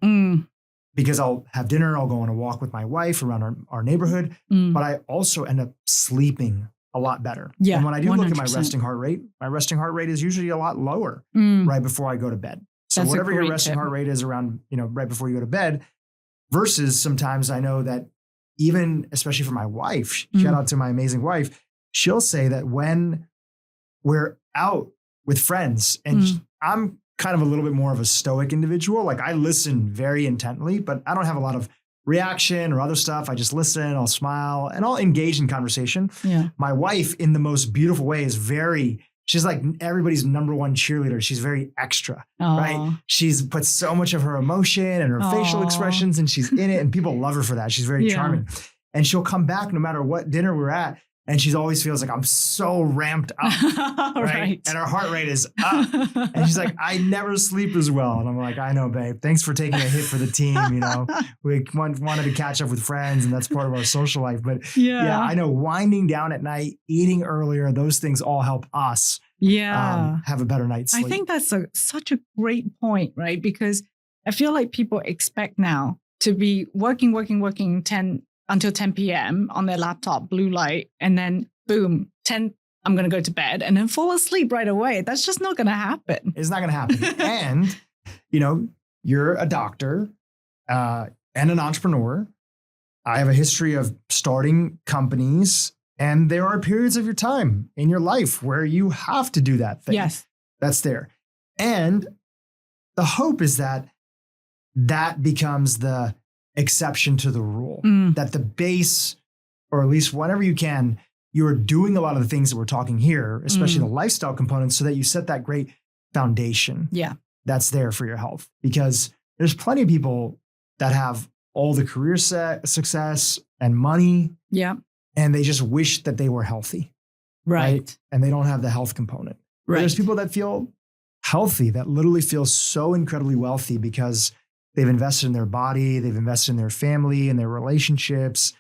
S1: because I'll have dinner, I'll go on a walk with my wife around our neighborhood, but I also end up sleeping a lot better.
S2: Yeah,
S1: and when I do look at my
S2: 100%.
S1: resting heart rate is usually a lot lower right before I go to bed. So
S2: That's a
S1: whatever your
S2: great
S1: resting
S2: tip.
S1: heart rate is around, right before you go to bed, versus sometimes I know that even, especially for my wife, shout out to my amazing wife, she'll say that when we're out with friends, and I'm kind of a little bit more of a stoic individual. Like I listen very intently, but I don't have a lot of reaction or other stuff. I just listen, I'll smile, and I'll engage in conversation.
S2: Yeah.
S1: My wife, in the most beautiful way, she's like everybody's number one cheerleader. She's very extra, right? She's put so much of her emotion and her facial expressions, and she's in it, and people love her for that. She's very charming. And she'll come back no matter what dinner we're at, and she always feels like I'm so ramped up, right? And her heart rate is up. And she's like, I never sleep as well. And I'm like, I know, babe. Thanks for taking a hit for the team. We wanted to catch up with friends, and that's part of our social life. But yeah, I know winding down at night, eating earlier, those things all help us have a better night's sleep.
S2: I think that's such a great point, right? Because I feel like people expect now to be working until 10 p.m. on their laptop, blue light, and then boom, 10, I'm going to go to bed and then fall asleep right away. That's just not going to happen.
S1: It's not going to happen. And, you're a doctor and an entrepreneur. I have a history of starting companies, and there are periods of your time in your life where you have to do that thing.
S2: Yes.
S1: That's there. And the hope is that becomes the exception to the rule, that the base, or at least whenever you can, you're doing a lot of the things that we're talking here, especially the lifestyle components, so that you set that great foundation that's there for your health. Because there's plenty of people that have all the career success and money, and they just wish that they were healthy, right? And they don't have the health component. Right. There's people that feel healthy, that literally feel so incredibly wealthy because they've invested in their body, they've invested in their family, in their relationships,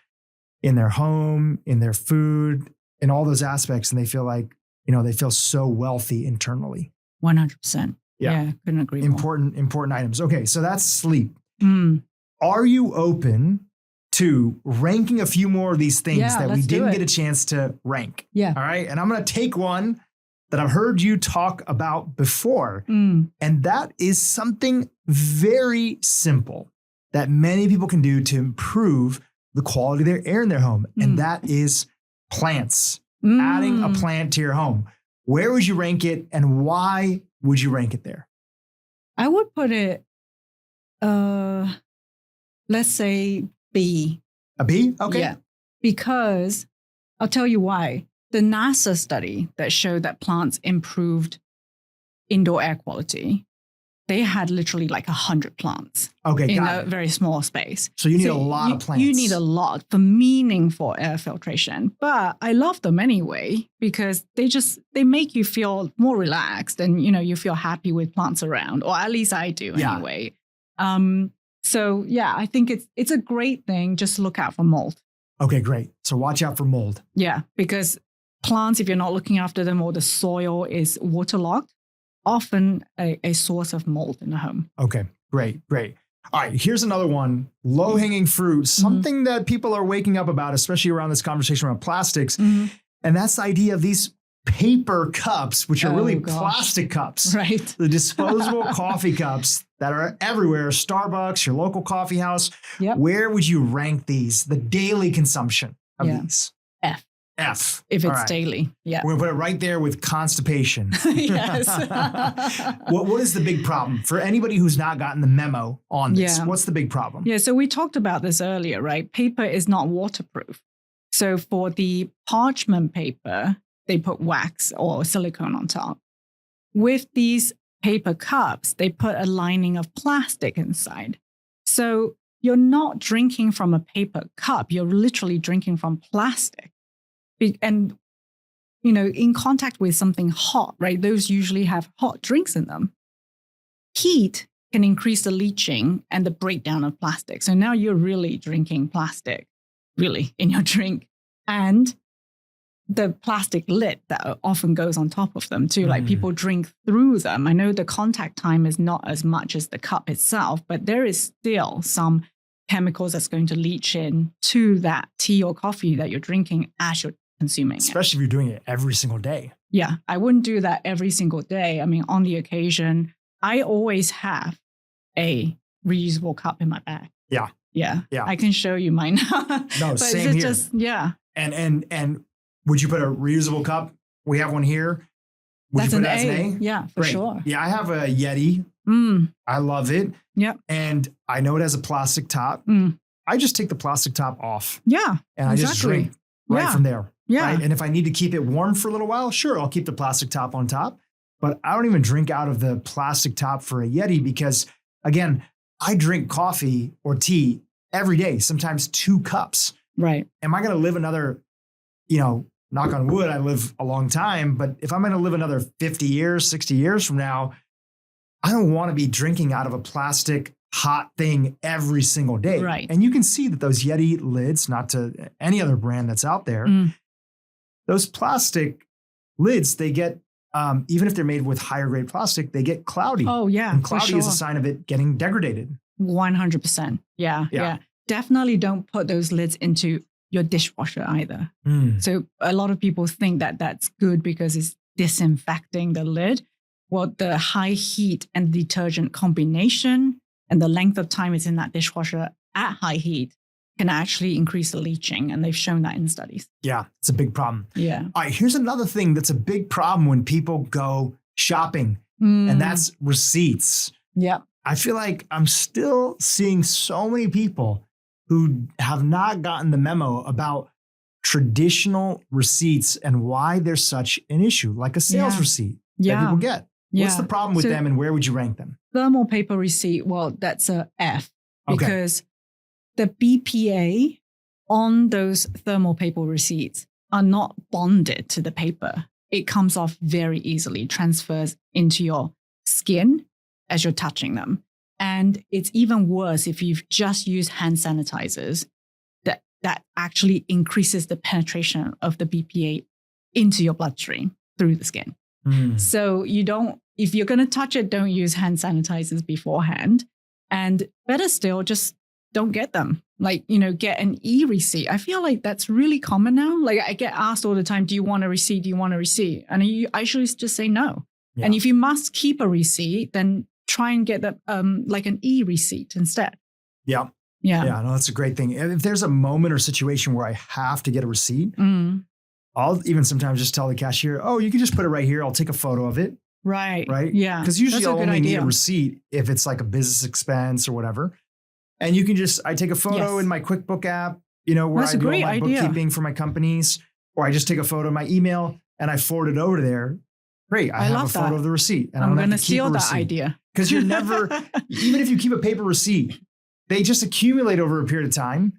S1: in their home, in their food, in all those aspects. And they feel like, they feel so wealthy internally.
S2: 100%. Yeah, couldn't agree more.
S1: Important items. Okay, so that's sleep. Are you open to ranking a few more of these things that we didn't get a chance to rank?
S2: Yeah.
S1: All right. And I'm going to take one that I've heard you talk about before. And that is something very simple that many people can do to improve the quality of their air in their home. And that is plants, adding a plant to your home. Where would you rank it, and why would you rank it there?
S2: I would put it, let's say B.
S1: A B? Okay.
S2: Yeah. Because I'll tell you why. The NASA study that showed that plants improved indoor air quality, they had literally like 100 plants in a very small space.
S1: So you need a lot of plants.
S2: You need a lot for meaningful air filtration. But I love them anyway because they make you feel more relaxed, and you feel happy with plants around, or at least I do anyway. So yeah, I think it's a great thing. Just look out for mold.
S1: Okay, great. So watch out for mold.
S2: Yeah, because plants, if you're not looking after them or the soil is waterlogged, often a source of mold in the home. Okay, great. All right, here's another one, low-hanging fruit, something that people are waking up about, especially around this conversation around plastics. And that's the idea of these paper cups, which are really plastic cups. Right. The disposable coffee cups that are everywhere, Starbucks, your local coffee house. Yep. Where would you rank these, the daily consumption of these? F. If it's daily. Yeah. We're going to put it right there with constipation. Yes. What is the big problem for anybody who's not gotten the memo on this? Yeah. What's the big problem? Yeah. So we talked about this earlier, right? Paper is not waterproof. So for the parchment paper, they put wax or silicone on top. With these paper cups, they put a lining of plastic inside. So you're not drinking from a paper cup. You're literally drinking from plastic. And, in contact with something hot, right? Those usually have hot drinks in them. Heat can increase the leaching and the breakdown of plastic. So now you're really drinking plastic, really, in your drink. And the plastic lid that often goes on top of them too. Like people drink through them. I know the contact time is not as much as the cup itself, but there is still some chemicals that's going to leach in to that tea or coffee that you're drinking as you're consuming it.
S1: Especially if you're doing it every single day.
S2: Yeah, I wouldn't do that every single day. I mean, on the occasion, I always have a reusable cup in my bag.
S1: Yeah.
S2: Yeah.
S1: Yeah.
S2: I can show you mine.
S1: No,
S2: but
S1: same here.
S2: Yeah.
S1: And would you put a reusable cup? We have one here. Would
S2: That's
S1: you put
S2: an
S1: it as an A?
S2: Yeah, for
S1: Great.
S2: sure.
S1: Yeah, I have a Yeti. I love it.
S2: Yep.
S1: And I know it has a plastic top. I just take the plastic top off.
S2: Yeah.
S1: And I just drink right from there.
S2: Yeah.
S1: Right? And if I need to keep it warm for a little while, sure, I'll keep the plastic top on top. But I don't even drink out of the plastic top for a Yeti because, again, I drink coffee or tea every day, sometimes 2 cups.
S2: Right.
S1: Am I going to live another, knock on wood, I live a long time, but if I'm going to live another 50 years, 60 years from now, I don't want to be drinking out of a plastic hot thing every single day.
S2: Right.
S1: And you can see that those Yeti lids, not to any other brand that's out there, those plastic lids, they get, even if they're made with higher grade plastic, they get cloudy.
S2: Oh, yeah.
S1: And cloudy is a sign of it getting degraded.
S2: 100%. Yeah. Definitely don't put those lids into your dishwasher either. So a lot of people think that that's good because it's disinfecting the lid. Well, the high heat and detergent combination and the length of time it's in that dishwasher at high heat can actually increase the leaching. And they've shown that in studies.
S1: Yeah, it's a big problem.
S2: Yeah.
S1: All right, here's another thing that's a big problem when people go shopping, and that's receipts.
S2: Yeah.
S1: I feel like I'm still seeing so many people who have not gotten the memo about traditional receipts and why they're such an issue, like a sales receipt that people get. What's the problem with them and where would you rank them?
S2: Thermal paper receipt, well, that's a F because the BPA on those thermal paper receipts are not bonded to the paper. It comes off very easily, transfers into your skin as you're touching them. And it's even worse if you've just used hand sanitizers, that actually increases the penetration of the BPA into your bloodstream through the skin. So if you're going to touch it, don't use hand sanitizers beforehand. And better still, just don't get them. Like, get an e-receipt. I feel like that's really common now. Like I get asked all the time, do you want a receipt? Do you want a receipt? And I should just say no. Yeah. And if you must keep a receipt, then try and get like an e-receipt instead.
S1: Yeah.
S2: Yeah.
S1: Yeah. No, that's a great thing. If there's a moment or situation where I have to get a receipt, I'll even sometimes just tell the cashier, oh, you can just put it right here. I'll take a photo of it.
S2: Right.
S1: Right.
S2: Yeah.
S1: Because usually I'll only need a receipt if it's like a business expense or whatever. And you can I take a photo in my QuickBook app, where I do all my bookkeeping for my companies, or I just take a photo of my email and I forward it over to there. Great. I have a photo of the receipt. And
S2: I'm going to steal that idea.
S1: Because you're never, even if you keep a paper receipt, they just accumulate over a period of time.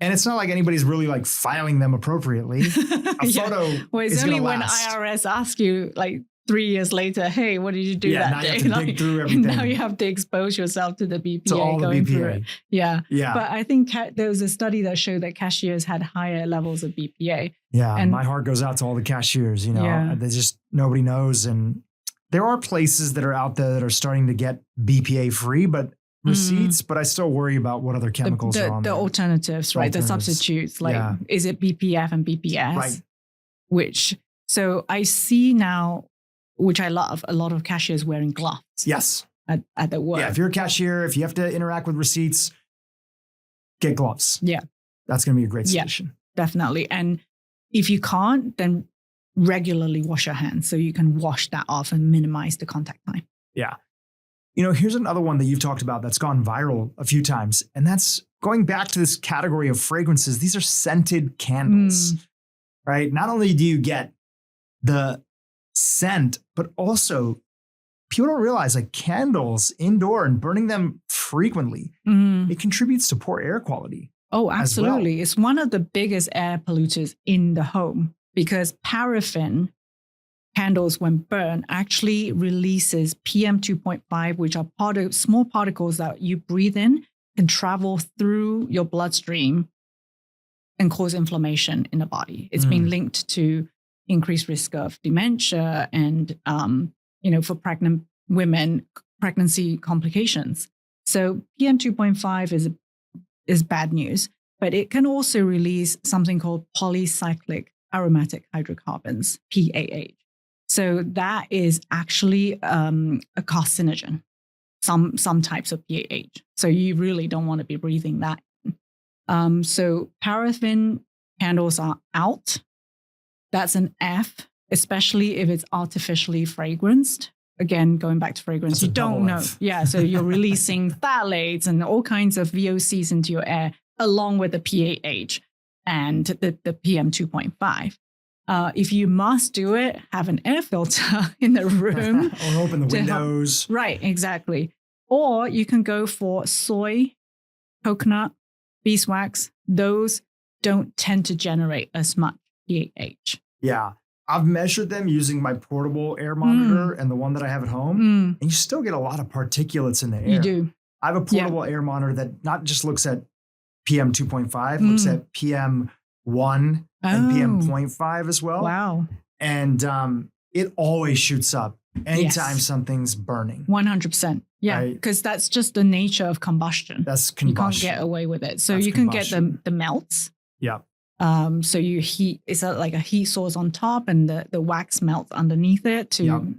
S1: And it's not like anybody's really like filing them appropriately. A photo
S2: well, it's only when IRS asks you like 3 years later, hey, what did you do that day?
S1: You have to dig through everything.
S2: Now you have to expose yourself to the BPA
S1: to all
S2: going
S1: the BPA.
S2: through it. Yeah.
S1: Yeah.
S2: But I think there was a study that showed that cashiers had higher levels of BPA.
S1: Yeah. And my heart goes out to all the cashiers, they just, nobody knows. And there are places that are out there that are starting to get BPA free, but receipts, but I still worry about what other chemicals are on there.
S2: The alternatives, right? The substitutes, like is it BPF and BPS? Right. So I see now, which I love, a lot of cashiers wearing gloves.
S1: Yes.
S2: At the work.
S1: Yeah, if you're a cashier, if you have to interact with receipts, get gloves.
S2: Yeah.
S1: That's going to be a great solution.
S2: Yeah, definitely. And if you can't, then regularly wash your hands so you can wash that off and minimize the contact time.
S1: Yeah. Here's another one that you've talked about that's gone viral a few times, and that's going back to this category of fragrances. These are scented candles, right? Not only do you get the scent, but also people don't realize like candles indoor and burning them frequently, it contributes to poor air quality.
S2: Oh, absolutely. It's one of the biggest air polluters in the home because paraffin candles, when burned, actually releases PM 2.5, which are small particles that you breathe in and travel through your bloodstream and cause inflammation in the body. It's been linked to increased risk of dementia and, for pregnant women, pregnancy complications. So PM 2.5 is bad news, but it can also release something called polycyclic aromatic hydrocarbons, PAH. So that is actually a carcinogen, some types of PAH. So you really don't want to be breathing that in. So paraffin candles are out. That's an F, especially if it's artificially fragranced. Again, going back to fragrance, you don't know. Yeah, so you're releasing phthalates and all kinds of VOCs into your air, along with the PAH and the PM 2.5. If you must do it, have an air filter in the room.
S1: Or open the windows.
S2: Right, exactly. Or you can go for soy, coconut, beeswax. Those don't tend to generate as much PAH.
S1: Yeah. I've measured them using my portable air monitor and the one that I have at home. And you still get a lot of particulates in the air.
S2: You do.
S1: I have a portable air monitor that not just looks at PM 2.5, looks at PM 1 and PM 0.5 as well.
S2: Wow.
S1: And it always shoots up anytime something's burning.
S2: 100%. Yeah, because that's just the nature of combustion.
S1: That's combustion.
S2: You can't get away with it. So you can get the melts.
S1: Yeah.
S2: So you heat, it's like a heat source on top and the wax melts underneath it to,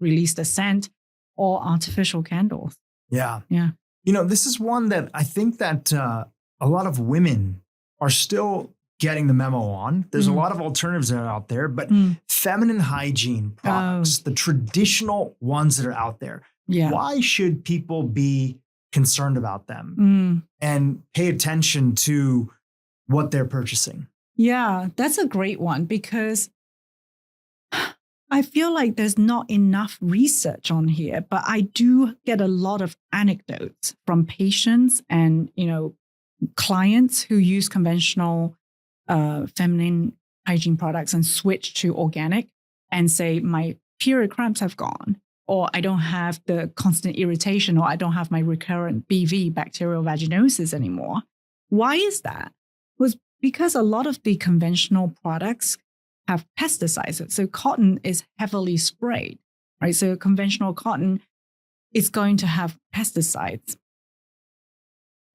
S2: release the scent, or artificial candles.
S1: Yeah.
S2: Yeah.
S1: This is one that I think that a lot of women are still getting the memo on. There's a lot of alternatives that are out there, but feminine hygiene products, the traditional ones that are out there, why should people be concerned about them and pay attention to what they're purchasing?
S2: Yeah, that's a great one, because I feel like there's not enough research on here, but I do get a lot of anecdotes from patients and, clients who use conventional feminine hygiene products and switch to organic and say, my period cramps have gone, or I don't have the constant irritation, or I don't have my recurrent BV, bacterial vaginosis, anymore. Why is that? Was because a lot of the conventional products have pesticides. So cotton is heavily sprayed, right? So conventional cotton is going to have pesticides.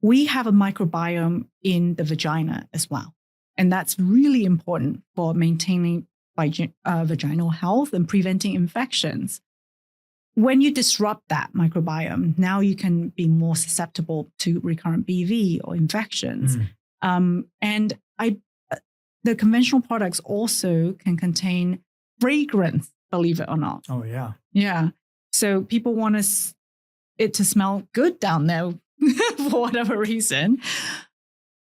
S2: We have a microbiome in the vagina as well. And that's really important for maintaining vaginal health and preventing infections. When you disrupt that microbiome, now you can be more susceptible to recurrent BV or infections. And the conventional products also can contain fragrance, believe it or not.
S1: Oh, yeah.
S2: Yeah. So people want it to smell good down there for whatever reason.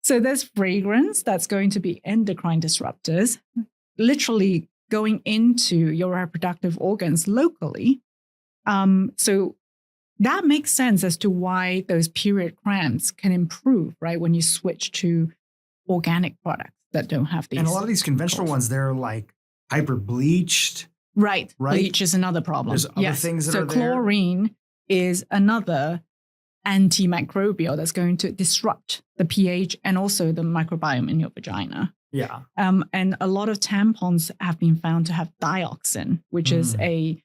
S2: So there's fragrance that's going to be endocrine disruptors, literally going into your reproductive organs locally. So that makes sense as to why those period cramps can improve, right? When you switch to organic products that don't have these.
S1: And a lot of these conventional ones, they're like hyper bleached.
S2: Right. Bleach is another problem.
S1: There's other things that are there.
S2: So chlorine is another antimicrobial that's going to disrupt the pH and also the microbiome in your vagina.
S1: Yeah.
S2: And a lot of tampons have been found to have dioxin, which is a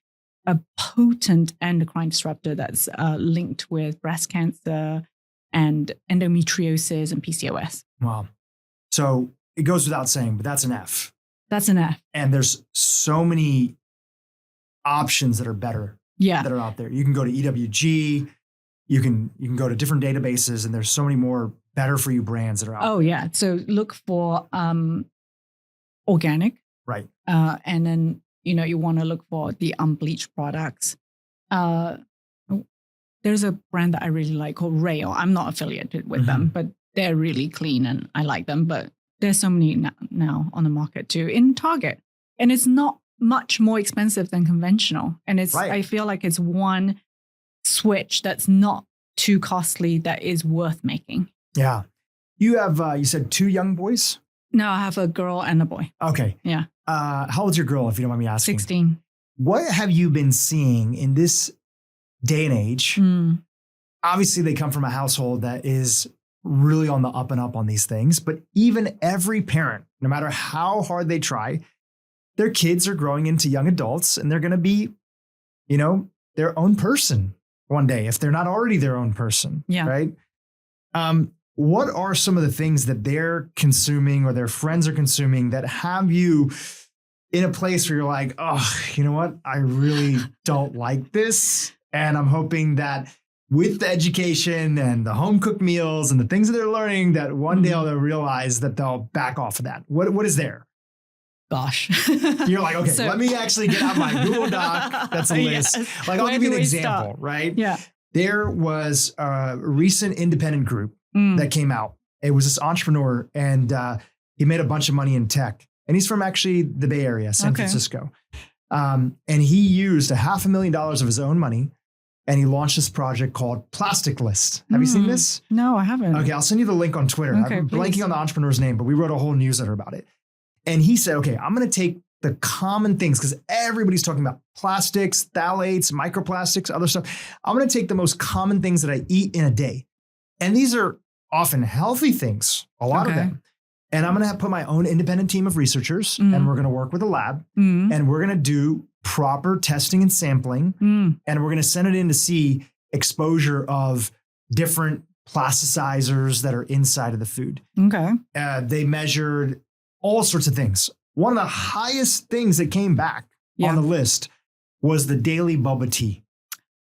S2: potent endocrine disruptor that's linked with breast cancer and endometriosis and PCOS.
S1: Wow. So it goes without saying, but that's an F.
S2: That's an F.
S1: And there's so many options that are better that are out there. You can go to EWG. You can go to different databases, and there's so many more better for you brands that are out there.
S2: Oh, yeah. So look for organic.
S1: Right.
S2: And then, you want to look for the unbleached products. There's a brand that I really like called Rail. I'm not affiliated with them, but they're really clean and I like them. But there's so many now on the market too in Target. And it's not much more expensive than conventional. And I feel like it's one switch that's not too costly that is worth making.
S1: Yeah. You have, you said 2 young boys?
S2: No, I have a girl and a boy.
S1: Okay.
S2: Yeah.
S1: How old's your girl, if you don't mind me asking?
S2: 16.
S1: What have you been seeing in this day and age? Obviously, they come from a household that is really on the up and up on these things. But even every parent, no matter how hard they try, their kids are growing into young adults and they're going to be, their own person one day, if they're not already their own person.
S2: Yeah.
S1: Right. What are some of the things that they're consuming or their friends are consuming that have you in a place where you're like, oh, you know what? I really don't like this. And I'm hoping that with the education and the home cooked meals and the things that they're learning, that one day they'll realize that they'll back off of that. What is there?
S2: Gosh.
S1: You're like, okay, let me actually get out my Google Doc. That's a list.
S2: Yes.
S1: Like, I'll give you an example, right?
S2: Yeah.
S1: There was a recent independent group that came out. It was this entrepreneur and he made a bunch of money in tech. And he's from actually the Bay Area, San Francisco. And he used $500,000 of his own money and he launched this project called Plastic List. Have you seen this?
S2: No, I haven't.
S1: Okay, I'll send you the link on Twitter.
S2: Okay,
S1: I'm
S2: please.
S1: blanking on the entrepreneur's name, but we wrote a whole newsletter about it. And he said, okay, I'm going to take the common things because everybody's talking about plastics, phthalates, microplastics, other stuff. I'm going to take the most common things that I eat in a day. And these are often healthy things, a lot of them. And I'm going to put my own independent team of researchers and we're going to work with a lab and we're going to do proper testing and sampling. And we're going to send it in to see exposure of different plasticizers that are inside of the food.
S2: Okay.
S1: They measured all sorts of things. One of the highest things that came back on the list was the daily boba tea.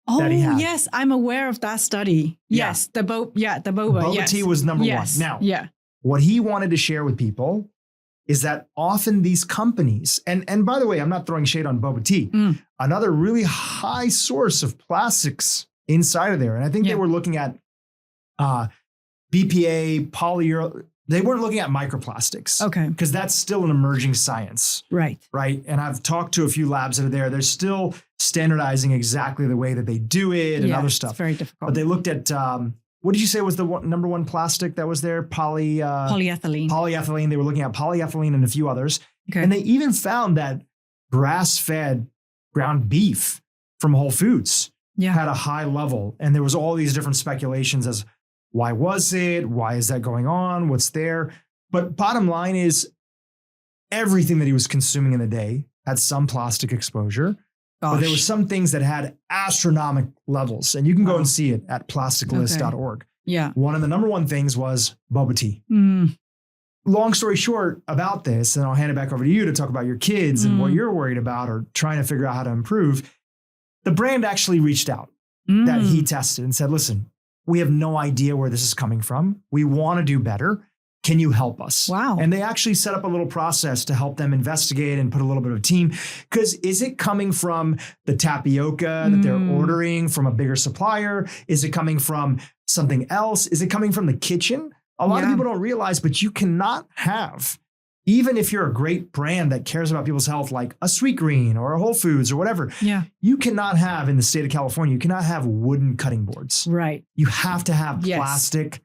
S2: Oh, yes. I'm aware of that study. Yes. The boba.
S1: Boba tea was number one. Now, what he wanted to share with people is that often these companies, and by the way, I'm not throwing shade on boba tea, another really high source of plastics inside of there. And I think they were looking at BPA, polyurethane. They weren't looking at microplastics. Okay. Because that's still an emerging science. Right. Right. And I've talked to a few labs that are there. They're still standardizing exactly the way that they do it and other stuff.
S2: It's very difficult.
S1: But they looked at, what did you say was the number one plastic that was there?
S2: Polyethylene.
S1: Polyethylene. They were looking at polyethylene and a few others.
S2: Okay.
S1: And they even found that grass-fed ground beef from Whole Foods had a high level. And there was all these different speculations as why was it? Why is that going on? What's there? But bottom line is everything that he was consuming in the day had some plastic exposure. But there were some things that had astronomical levels. And you can go and see it at plasticlist.org.
S2: Yeah.
S1: One of the number one things was boba tea. Long story short about this, and I'll hand it back over to you to talk about your kids and what you're worried about or trying to figure out how to improve. The brand actually reached out that he tested and said, listen, we have no idea where this is coming from. We want to do better. Can you help us? Wow. And they actually set up a little process to help them investigate and put a little bit of a team. Because is it coming from the tapioca that they're ordering from a bigger supplier? Is it coming from something else? Is it coming from the kitchen? A lot of people don't realize, but you cannot have, even if you're a great brand that cares about people's health, like a Sweet Green or a Whole Foods or whatever, you cannot have in the state of California, you cannot have wooden cutting boards. Right. You have to have plastic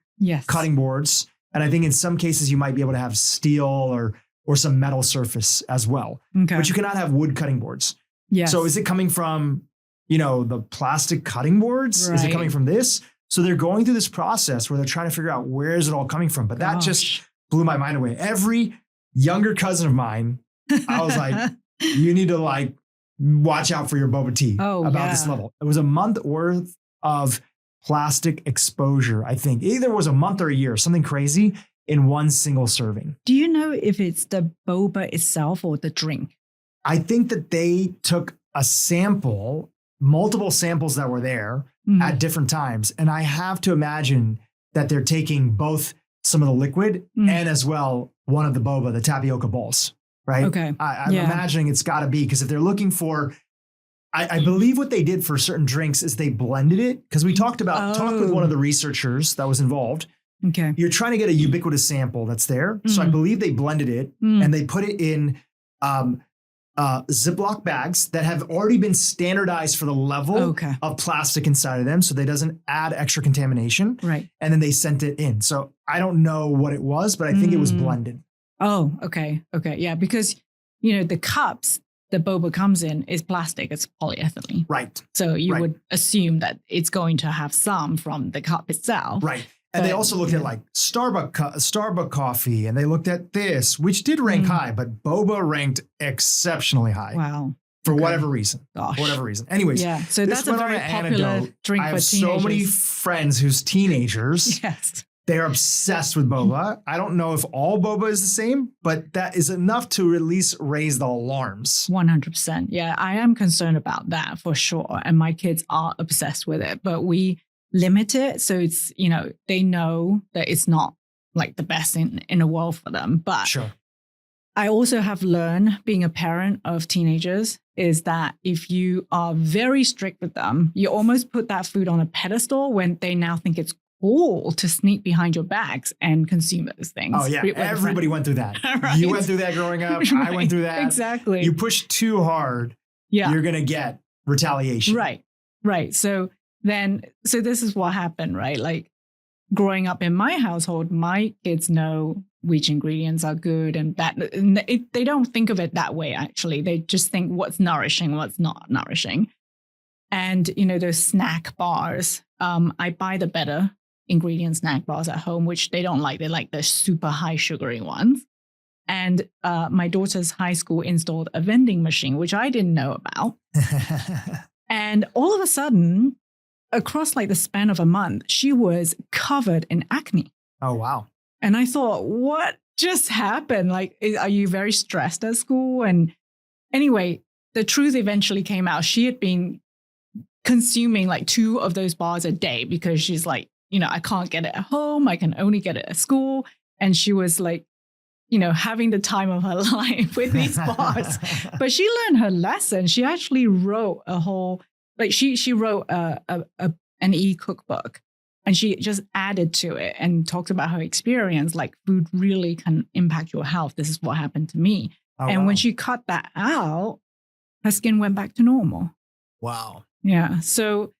S1: cutting boards. And I think in some cases you might be able to have steel or some metal surface as well. Okay. But you cannot have wood cutting boards. Yes. So is it coming from, the plastic cutting boards? Right. Is it coming from this? So they're going through this process where they're trying to figure out where is it all coming from. But that just blew my mind away. Every younger cousin of mine, I was like, you need to watch out for your boba tea about this level. It was a month worth of plastic exposure, I think. Either it was a month or a year, something crazy in one single serving.
S2: Do you know if it's the boba itself or the drink?
S1: I think that they took a sample, multiple samples that were there at different times. And I have to imagine that they're taking both some of the liquid and as well one of the boba, the tapioca balls, right? Okay. I'm imagining it's got to be, because if they're looking for, I believe what they did for certain drinks is they blended it, because we talked with one of the researchers that was involved. Okay. You're trying to get a ubiquitous sample that's there. So I believe they blended it and they put it in Ziploc bags that have already been standardized for the level of plastic inside of them, so they doesn't add extra contamination. Right. And then they sent it in. So I don't know what it was, but I think it was blended.
S2: Oh, okay. Okay. Yeah. Because, the cups the boba comes in is plastic, it's polyethylene. Right. So you would assume that it's going to have some from the cup itself.
S1: Right. And they also looked at like Starbucks coffee, and they looked at this, which did rank high, but boba ranked exceptionally high.
S2: Wow.
S1: For whatever reason.
S2: Gosh.
S1: For whatever reason. Anyways.
S2: Yeah. So that's a very popular drink
S1: I
S2: for
S1: have
S2: teenagers.
S1: so many friends whose teenagers,
S2: Yes.
S1: they're obsessed with boba. I don't know if all boba is the same, but that is enough to at least raise the alarms.
S2: 100%. Yeah, I am concerned about that for sure. And my kids are obsessed with it, but we limit it. So it's, they know that it's not like the best in the world for them. But
S1: sure.
S2: I also have learned, being a parent of teenagers, is that if you are very strict with them, you almost put that food on a pedestal when they now think it's cool to sneak behind your backs and consume those things.
S1: Oh, yeah. Everybody went through that.
S2: Right.
S1: You went through that growing up.
S2: Right.
S1: I went through that.
S2: Exactly.
S1: You push too hard, you're going to get retaliation.
S2: Right. So this is what happened, right? Like growing up in my household, my kids know which ingredients are good and bad. And they don't think of it that way, actually. They just think what's nourishing, what's not nourishing. And, those snack bars, I buy the better ingredient snack bars at home, which they don't like. They like the super high sugary ones. And my daughter's high school installed a vending machine, which I didn't know about. And all of a sudden, across like the span of a month, she was covered in acne.
S1: Oh, wow.
S2: And I thought, what just happened? Like, are you very stressed at school? And anyway, the truth eventually came out. She had been consuming like 2 of those bars a day because she's like, I can't get it at home. I can only get it at school. And she was like, having the time of her life with these bars. But she learned her lesson. She actually wrote a whole, like she wrote an e-cookbook. And she just added to it and talked about her experience, like food really can impact your health. This is what happened to me.
S1: Oh,
S2: and
S1: wow.
S2: when she cut that out, her skin went back to normal.
S1: Wow.
S2: Yeah. So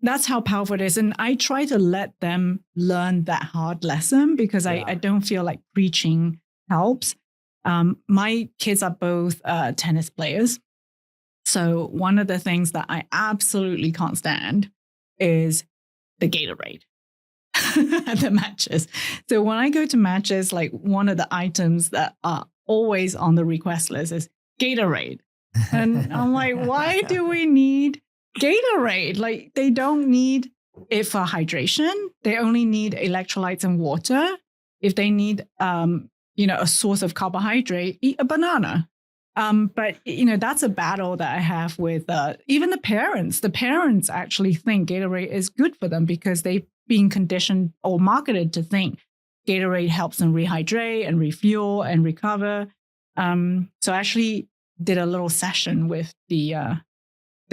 S2: that's how powerful it is. And I try to let them learn that hard lesson because I don't feel like preaching helps. My kids are both tennis players. So one of the things that I absolutely can't stand is the Gatorade. At the matches. So when I go to matches, like one of the items that are always on the request list is Gatorade. And I'm like, why do we need Gatorade? Like they don't need it for hydration. They only need electrolytes and water. If they need, a source of carbohydrate, eat a banana. But that's a battle that I have with even the parents. The parents actually think Gatorade is good for them because they've been conditioned or marketed to think Gatorade helps them rehydrate and refuel and recover. So I actually did a little session with the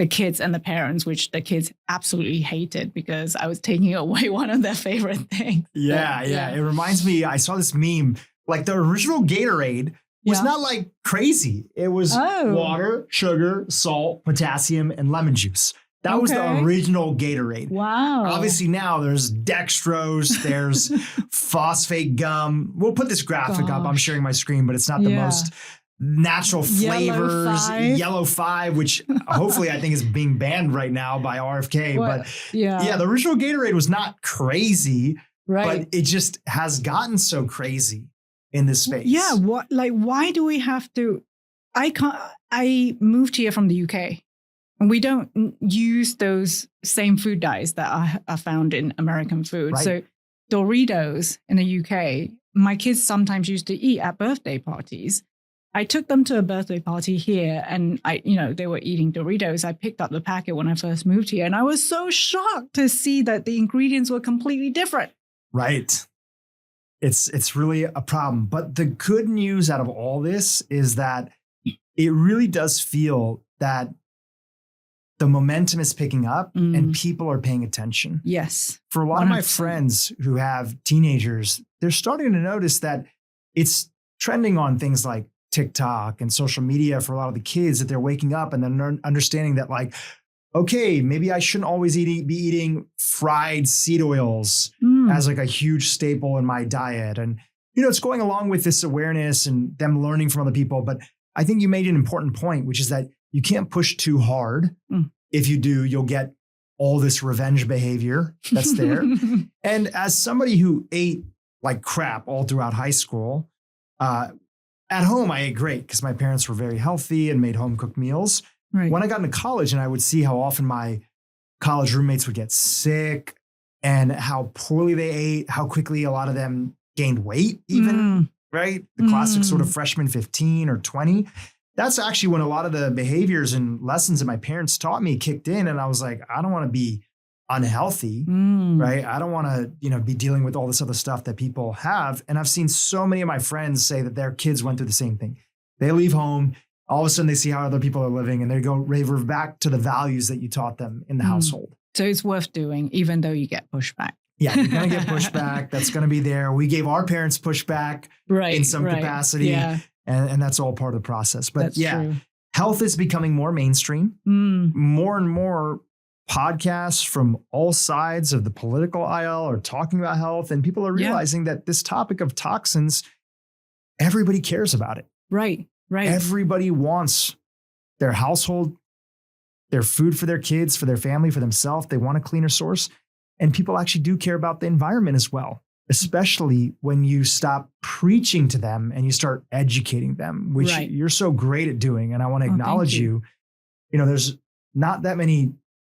S2: kids and the parents, which the kids absolutely hated because I was taking away one of their favorite things.
S1: Yeah. It reminds me, I saw this meme, like the original Gatorade was not like crazy. It was water, sugar, salt, potassium, and lemon juice. That was the original Gatorade.
S2: Wow.
S1: Obviously now there's dextrose, there's phosphate gum. We'll put this graphic up. I'm sharing my screen, but it's not the most natural flavors. Yellow 5, which hopefully I think is being banned right now by RFK. But the original Gatorade was not crazy, but it just has gotten so crazy in this space. Yeah.
S2: Why do we have to? I moved here from the UK. And we don't use those same food dyes that are found in American food. Right. So Doritos in the UK, my kids sometimes used to eat at birthday parties. I took them to a birthday party here and they were eating Doritos. I picked up the packet when I first moved here and I was so shocked to see that the ingredients were completely different.
S1: Right. It's really a problem. But the good news out of all this is that it really does feel that the momentum is picking up and people are paying attention.
S2: Yes.
S1: For a lot 100%. Of my friends who have teenagers, they're starting to notice that it's trending on things like TikTok and social media for a lot of the kids, that they're waking up and then understanding that like, okay, maybe I shouldn't always be eating fried seed oils as like a huge staple in my diet. And, it's going along with this awareness and them learning from other people. But I think you made an important point, which is that you can't push too hard. If you do, you'll get all this revenge behavior that's there. And And as somebody who ate like crap all throughout high school, at home, I ate great because my parents were very healthy and made home cooked meals.
S2: Right.
S1: When I got into college and I would see how often my college roommates would get sick and how poorly they ate, how quickly a lot of them gained weight even, right? The classic sort of freshman 15 or 20. That's actually when a lot of the behaviors and lessons that my parents taught me kicked in. And I was like, I don't want to be unhealthy, right? I don't want to, be dealing with all this other stuff that people have. And I've seen so many of my friends say that their kids went through the same thing. They leave home, all of a sudden they see how other people are living and they revert back to the values that you taught them in the household.
S2: So it's worth doing, even though you get pushback.
S1: Yeah, you're going to get pushback. That's going to be there. We gave our parents pushback in some capacity. Yeah. And that's all part of the process. But
S2: that's true.
S1: Health is becoming more mainstream. More and more podcasts from all sides of the political aisle are talking about health. And people are realizing that this topic of toxins, everybody cares about it.
S2: Right.
S1: Everybody wants their household, their food for their kids, for their family, for themselves. They want a cleaner source. And people actually do care about the environment as well, especially when you stop preaching to them and you start educating them, which you're so great at doing. And I want to acknowledge you. There's not that many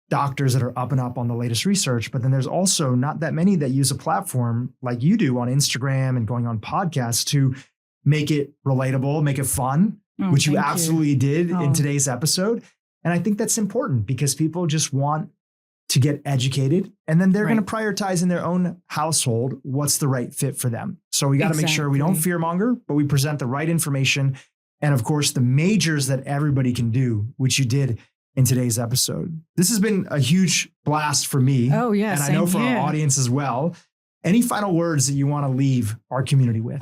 S1: doctors that are up and up on the latest research, but then there's also not that many that use a platform like you do on Instagram and going on podcasts to make it relatable, make it fun, which you absolutely did in today's episode. And I think that's important because people just want to get educated and then they're going to prioritize in their own household what's the right fit for them. So we got to make sure we don't fearmonger, but we present the right information. And of course, the majors that everybody can do, which you did in today's episode. This has been a huge blast for me.
S2: Oh, yeah.
S1: And I know for our audience as well. Any final words that you want to leave our community with?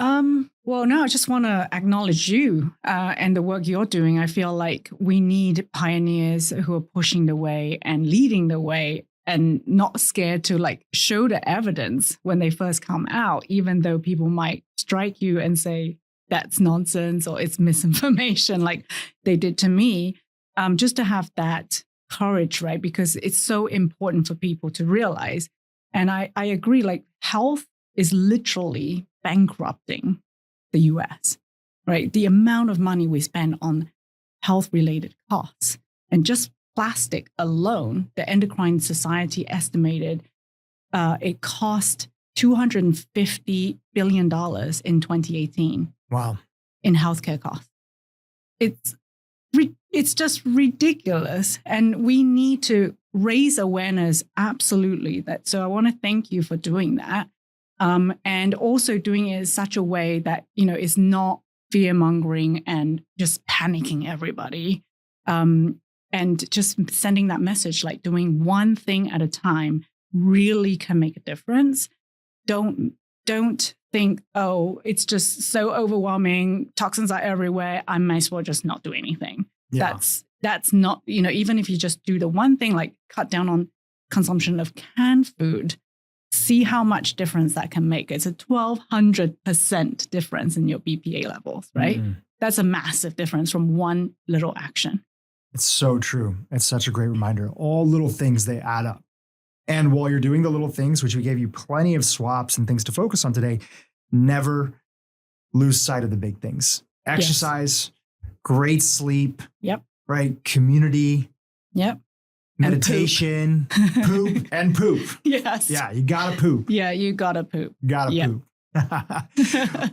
S2: Well, no, I just want to acknowledge you and the work you're doing. I feel like we need pioneers who are pushing the way and leading the way and not scared to show the evidence when they first come out, even though people might strike you and say that's nonsense or it's misinformation like they did to me. Just to have that courage, right? Because it's so important for people to realize. And I agree, health is literally bankrupting the US, right? The amount of money we spend on health-related costs and just plastic alone, the Endocrine Society estimated it cost $250 billion in 2018.
S1: Wow.
S2: In healthcare costs. It's just ridiculous. And we need to raise awareness. Absolutely. So I want to thank you for doing that. And also doing it in such a way that, is not fear mongering and just panicking everybody. And just sending that message, doing one thing at a time really can make a difference. Don't think, it's just so overwhelming. Toxins are everywhere. I might as well just not do anything. Yeah. That's not, even if you just do the one thing, cut down on consumption of canned food, see how much difference that can make. It's a 1,200% difference in your BPA levels, right? That's a massive difference from one little action.
S1: It's so true. It's such a great reminder. All little things, they add up. And while you're doing the little things, which we gave you plenty of swaps and things to focus on today, never lose sight of the big things. Exercise, great sleep, right? Community, meditation, poop, and poop.
S2: Yes.
S1: Yeah, you gotta poop.
S2: Yeah, you gotta poop.
S1: Poop.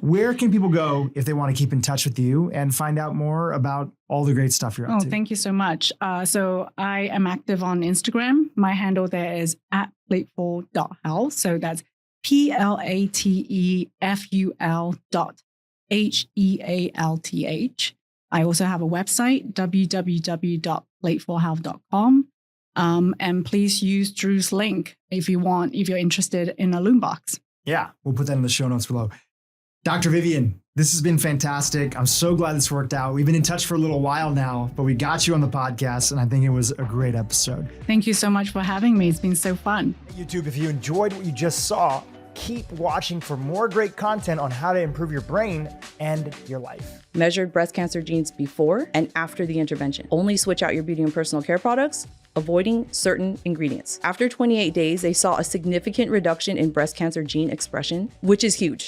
S1: Where can people go if they want to keep in touch with you and find out more about all the great stuff you're up to?
S2: Thank you so much. So I am active on Instagram. My handle there is @plateful.health. So that's PLATEFUL.HEALTH. I also have a website, www.platefulhealth.com. And please use Dhru's link if you're interested in a loom box.
S1: Yeah, we'll put that in the show notes below. Dr. Vivian, this has been fantastic. I'm so glad this worked out. We've been in touch for a little while now, but we got you on the podcast, and I think it was a great episode.
S2: Thank you so much for having me. It's been so fun.
S1: YouTube, if you enjoyed what you just saw, keep watching for more great content on how to improve your brain and your life.
S3: Measured breast cancer genes before and after the intervention. Only switch out your beauty and personal care products avoiding certain ingredients. After 28 days, they saw a significant reduction in breast cancer gene expression, which is huge.